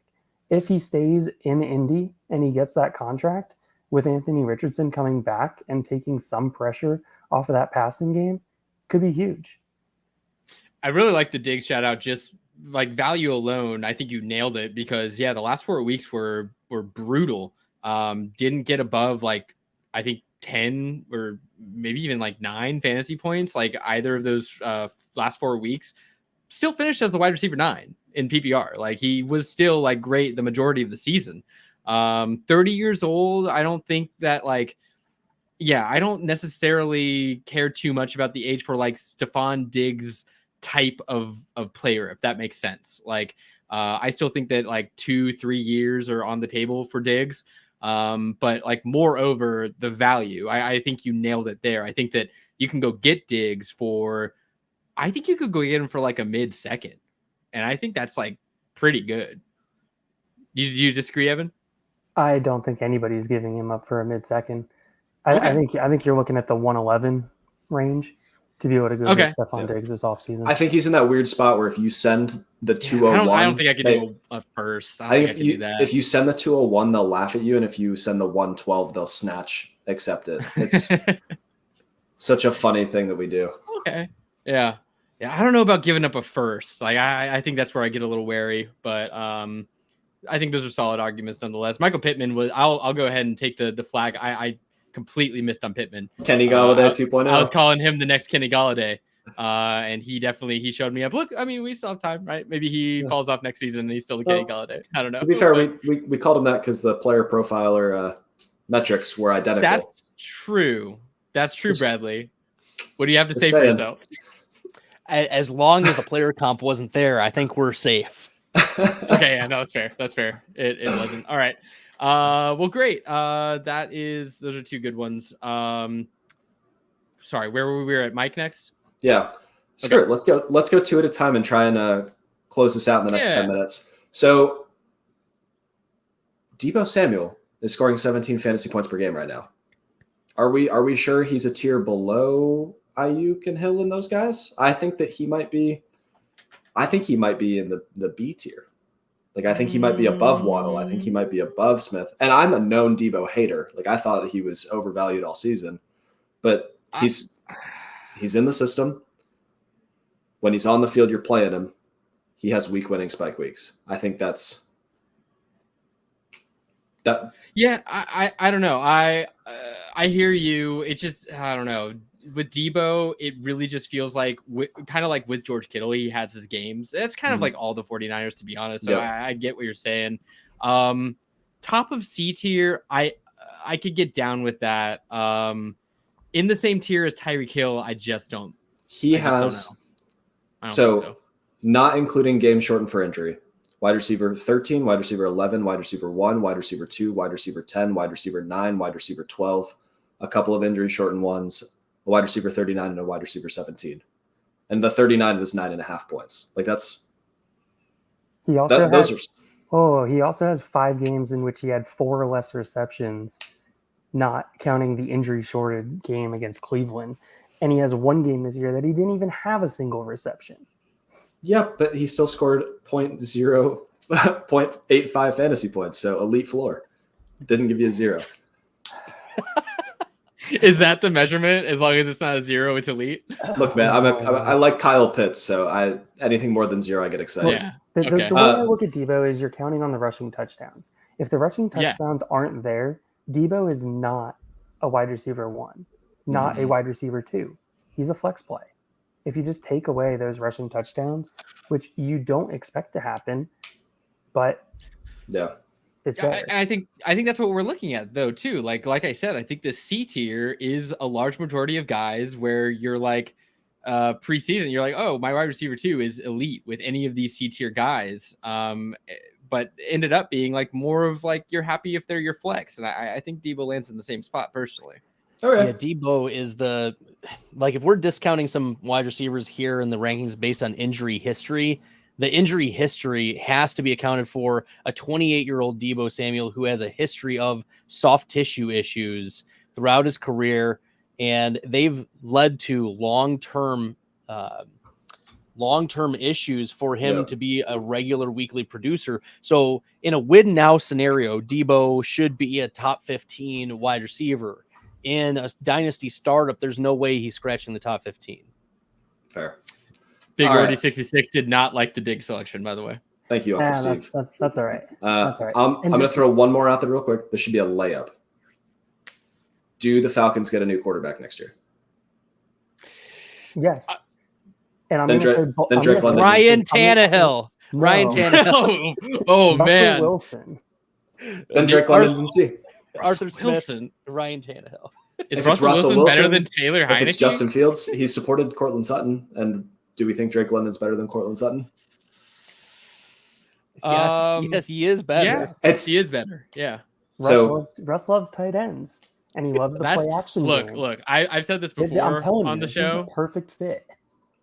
If he stays in Indy and he gets that contract with Anthony Richardson coming back and taking some pressure off of that passing game, could be huge. I really like the Diggs shout out. Just like value alone, I think you nailed it, because the last 4 weeks were brutal. Didn't get above I think 10 or maybe even 9 fantasy points, either of those last 4 weeks. Still finished as the wide receiver 9 in PPR. He was still great the majority of the season. 30 years old. I don't think that I don't necessarily care too much about the age for Stephon Diggs type of player, if that makes sense. I still think that 2-3 years are on the table for Diggs. But moreover, the value, I think you nailed it there. I think that you can go get Diggs I think you could go get him for a mid-second. And I think that's pretty good. Do you disagree, Evan? I don't think anybody's giving him up for a mid-second. I think you're looking at the 111 range to be able to go get Stephon Diggs this offseason. I think he's in that weird spot where if you send the 201, I don't think I could do a first. I think I can do that. If you send the 201, they'll laugh at you, and if you send the 112, they'll accept it. It's such a funny thing that we do. Okay. Yeah. I don't know about giving up a first. I think that's where I get a little wary, but I think those are solid arguments nonetheless. Michael Pittman was. I'll go ahead and take the flag. I completely missed on Pittman. Kenny Galladay 2.0. I was calling him the next Kenny Galladay. And he showed me up. Look, I mean, we still have time, right? Maybe he falls off next season and he's still the Kenny Galladay. I don't know. To be fair, we called him that because the player profiler metrics were identical. That's true. That's true, Bradley. What do you have to say for yourself? As long as the player comp wasn't there, I think we're safe. Okay, yeah, no, that's fair. That's fair. It wasn't. All right. Well, great. Those are two good ones. Sorry, where were we at? Mike next? Yeah. Screw it. Let's go two at a time and try and close this out in the next 10 minutes. So Deebo Samuel is scoring 17 fantasy points per game right now. Are we sure he's a tier below Ayuk and Hill and those guys? I think that he might be in the B tier. Like, I think he might be above Waddle. I think he might be above Smith. And I'm a known Deebo hater. Like, I thought that he was overvalued all season. But he's in the system. When he's on the field, you're playing him. He has week winning spike weeks. I think that's that. Yeah, I don't know. I hear you. It just, I don't know. With Deebo, it really just feels like kind of like with George Kittle, he has his games. It's kind of like all the 49ers, to be honest. So I get what you're saying. Top of C tier, I could get down with that. In the same tier as Tyreek Hill, I just don't. He I has. just don't know. I don't think so. Not including game shortened for injury. Wide receiver 13, wide receiver 11, wide receiver 1, wide receiver 2, wide receiver 10, wide receiver 9, wide receiver 12, a couple of injury shortened ones, a wide receiver 39, and a wide receiver 17. And the 39 was 9.5 points. Like, that's. He also has 5 games in which he had 4 or less receptions, not counting the injury shorted game against Cleveland. And he has 1 game this year that he didn't even have a single reception. Yeah, but he still scored 0.85 fantasy points. So elite floor. Didn't give you a 0. Is that the measurement? As long as it's not a 0, it's elite. Look, man, I like Kyle Pitts, so anything more than 0, I get excited. Yeah. The way I look at Deebo is you're counting on the rushing touchdowns. If the rushing touchdowns aren't there, Deebo is not a wide receiver 1, not a wide receiver 2. He's a flex play. If you just take away those rushing touchdowns, which you don't expect to happen, but it's there. I think that's what we're looking at, though, too. Like I said, I think the C tier is a large majority of guys where you're like preseason, you're like, oh, my wide receiver 2 is elite with any of these C tier guys. But ended up being like more of like you're happy if they're your flex, and I think Deebo lands in the same spot personally. Okay. Yeah, Deebo is if we're discounting some wide receivers here in the rankings based on injury history, the injury history has to be accounted for. A 28-year-old Deebo Samuel who has a history of soft tissue issues throughout his career, and they've led to long-term issues for him to be a regular weekly producer. So in a win now scenario, Deebo should be a top 15 wide receiver. In a dynasty startup, there's no way he's scratching the top 15. Fair. Big Ordy 66 did not like the dig selection, by the way. Thank you, Uncle Steve. That's all right. That's all right. I'm going to throw one more out there real quick. This should be a layup. Do the Falcons get a new quarterback next year? Yes. And I'm Then going to Drake London. Ryan Tannehill. No. Ryan Tannehill. Oh, Russell man. Wilson. Then Drake London's in C. Arthur Smith. Wilson. Ryan Tannehill. Is If it's Russell Wilson better than Taylor Heineke? If it's Justin Fields, he's supported Cortland Sutton. And do we think Drake London's better than Cortland Sutton? Yes, he is better. Yeah, he is better. Yeah. Russ loves tight ends, and he loves the play action game. Look, I've said this before I'm telling on you, the show. Is the perfect fit.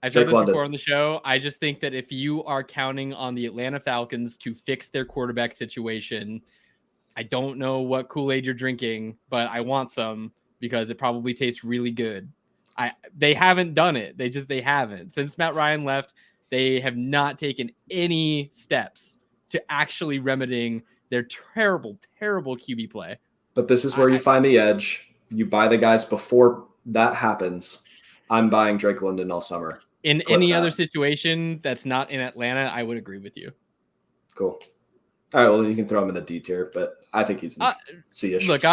I've said Drake this London. before on the show. I just think that if you are counting on the Atlanta Falcons to fix their quarterback situation, I don't know what Kool-Aid you're drinking, but I want some because it probably tastes really good. They haven't done it. They haven't. Since Matt Ryan left, they have not taken any steps to actually remedying their terrible, terrible QB play. But this is where you find the edge. You buy the guys before that happens. I'm buying Drake London all summer. In any other situation that's not in Atlanta, I would agree with you. Cool. All right, well, then you can throw him in the D tier, but I think he's in C-ish. Look,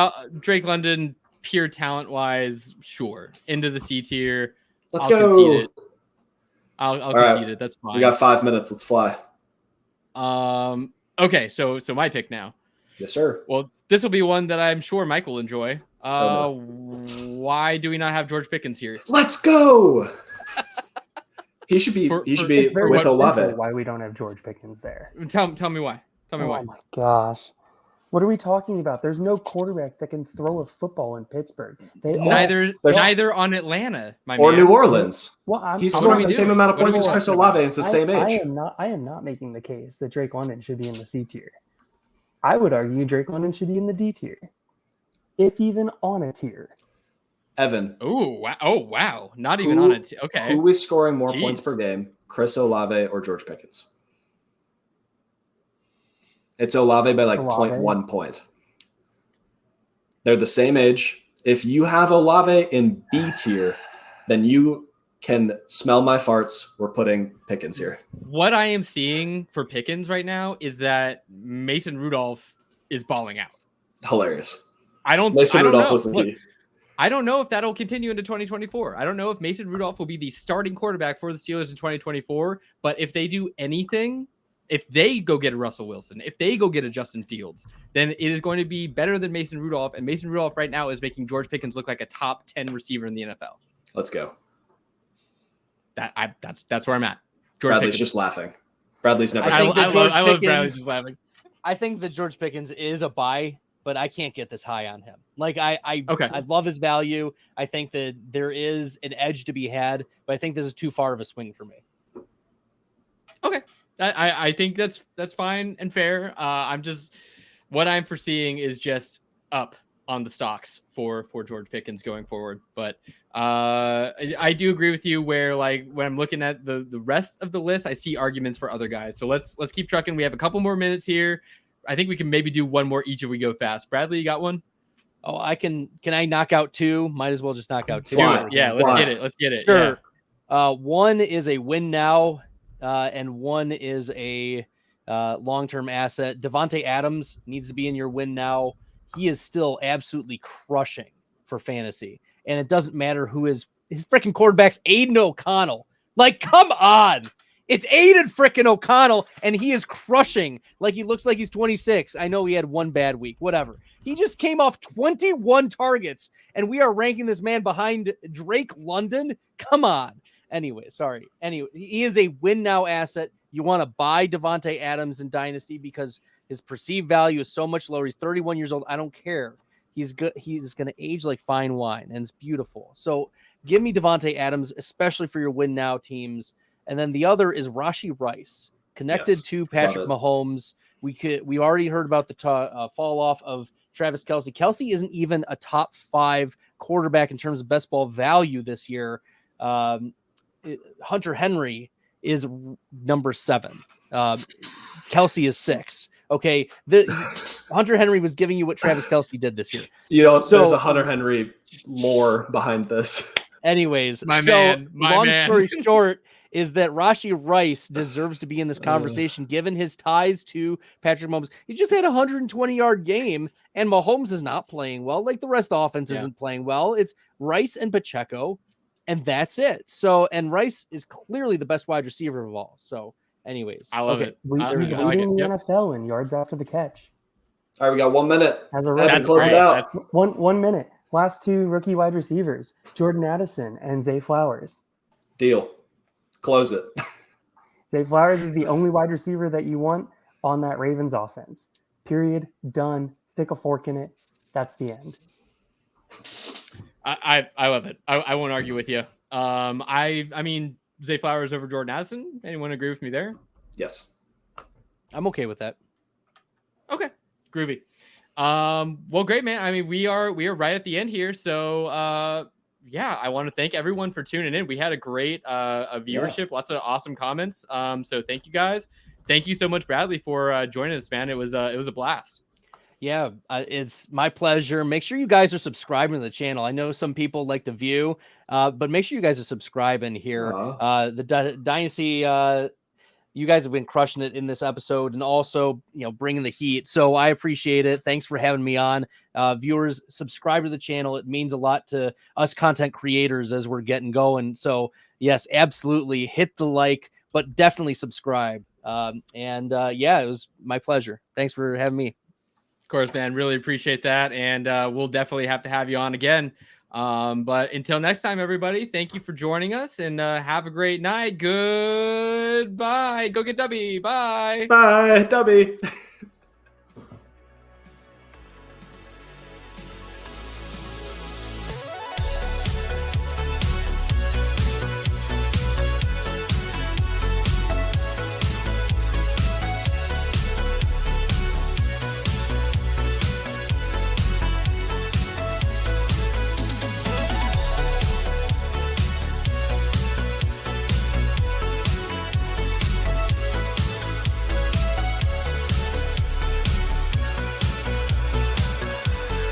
Drake London pure talent wise, sure. Into the C tier. Let's I'll go. concede it. I'll All concede right. it. That's fine. We got 5 minutes. Let's fly. Okay, so my pick now. Yes, sir. Well, this will be one that I'm sure Mike will enjoy. Oh, Why do we not have George Pickens here? Let's go. He should be It's very with simple Olave. why we don't have George Pickens there. Tell me why. Tell me why. Oh my gosh. What are we talking about? There's no quarterback that can throw a football in Pittsburgh. Neither on Atlanta, my or man. New Orleans. Well, He's What are scoring we the same doing? amount of What are points we as Chris talking Olave. about? It's the same age. I am not making the case that Drake London should be in the C tier. I would argue Drake London should be in the D tier, if even on a tier. Evan. Oh wow! Not even on it. Okay. Who is scoring more Jeez. points per game, Chris Olave or George Pickens? It's Olave by like Olave. 0.1 point. They're the same age. If you have Olave in B tier, then you can smell my farts. We're putting Pickens here. What I am seeing for Pickens right now is that Mason Rudolph is balling out. Hilarious. Mason Rudolph know. was the key. Look, I don't know if that'll continue into 2024. I don't know if Mason Rudolph will be the starting quarterback for the Steelers in 2024. But if they do anything, if they go get a Russell Wilson, if they go get a Justin Fields, then it is going to be better than Mason Rudolph. And Mason Rudolph right now is making George Pickens look like a top 10 receiver in the NFL. Let's go. That's where I'm at. George Bradley's Pickens. just laughing. Bradley's never. I love Pickens- Bradley just laughing. I think that George Pickens is a buy, but I can't get this high on him. Like I love his value. I think that there is an edge to be had, but I think this is too far of a swing for me. Okay. I think that's fine and fair. What I'm foreseeing is just up on the stocks for George Pickens going forward. But I do agree with you where, like, when I'm looking at the rest of the list, I see arguments for other guys. So let's keep trucking. We have a couple more minutes here. I think we can maybe do one more each if we go fast. Bradley, you got one? Oh, I can I knock out two? Might as well just knock out two. Yeah, let's get it. Sure. Yeah. One is a win now, and one is a long-term asset. Devontae Adams needs to be in your win now. He is still absolutely crushing for fantasy, and it doesn't matter who his freaking quarterback's Aiden O'Connell. Like, come on. It's Aiden freaking O'Connell, and he is crushing. Like, he looks like he's 26. I know he had one bad week, whatever. He just came off 21 targets, and we are ranking this man behind Drake London. Come on. Anyway, sorry. Anyway, he is a win now asset. You want to buy Devontae Adams in Dynasty because his perceived value is so much lower. He's 31 years old. I don't care. He's good. He's going to age like fine wine, and it's beautiful. So give me Devontae Adams, especially for your win now teams. And then the other is Rashee Rice, connected to Patrick Mahomes. We already heard about the fall off of Travis Kelce. Kelce isn't even a top 5 quarterback in terms of best ball value this year. Hunter Henry is number 7. Kelce is 6. Okay, Hunter Henry was giving you what Travis Kelce did this year. There's a Hunter Henry lore behind this. Anyways, long story short is that Rashee Rice deserves to be in this conversation given his ties to Patrick Mahomes. He just had a 120-yard game, and Mahomes is not playing well. Like the rest of the offense isn't playing well. It's Rice and Pacheco, and that's it. So, and Rice is clearly the best wide receiver of all. So, anyways. I love it. He's leading the NFL in yards after the catch. All right, we got 1 minute. As a rookie. Close it out. One minute. Last 2 rookie wide receivers, Jordan Addison and Zay Flowers. Deal. Close it. Zay Flowers is the only wide receiver that you want on that Ravens offense. Period. Done. Stick a fork in it. That's the end. I love it. I won't argue with you. I mean, Zay Flowers over Jordan Addison. Anyone agree with me there? Yes. I'm okay with that. Okay. Groovy. Well, great, man. I mean, we are right at the end here. So, I want to thank everyone for tuning in. We had a great viewership, lots of awesome comments. So thank you guys. Thank you so much, Bradley, for joining us, man. It was a blast. Yeah, it's my pleasure. Make sure you guys are subscribing to the channel. I know some people like to view, but make sure you guys are subscribing here. The Dynasty you guys have been crushing it in this episode and also, bringing the heat. So I appreciate it. Thanks for having me on. Viewers, subscribe to the channel. It means a lot to us content creators as we're getting going. So yes, absolutely. Hit the like, but definitely subscribe. It was my pleasure. Thanks for having me. Of course, man. Really appreciate that. And we'll definitely have to have you on again. But until next time, everybody, thank you for joining us and have a great night. Goodbye. Go get Dubby. Bye. Bye, Dubby.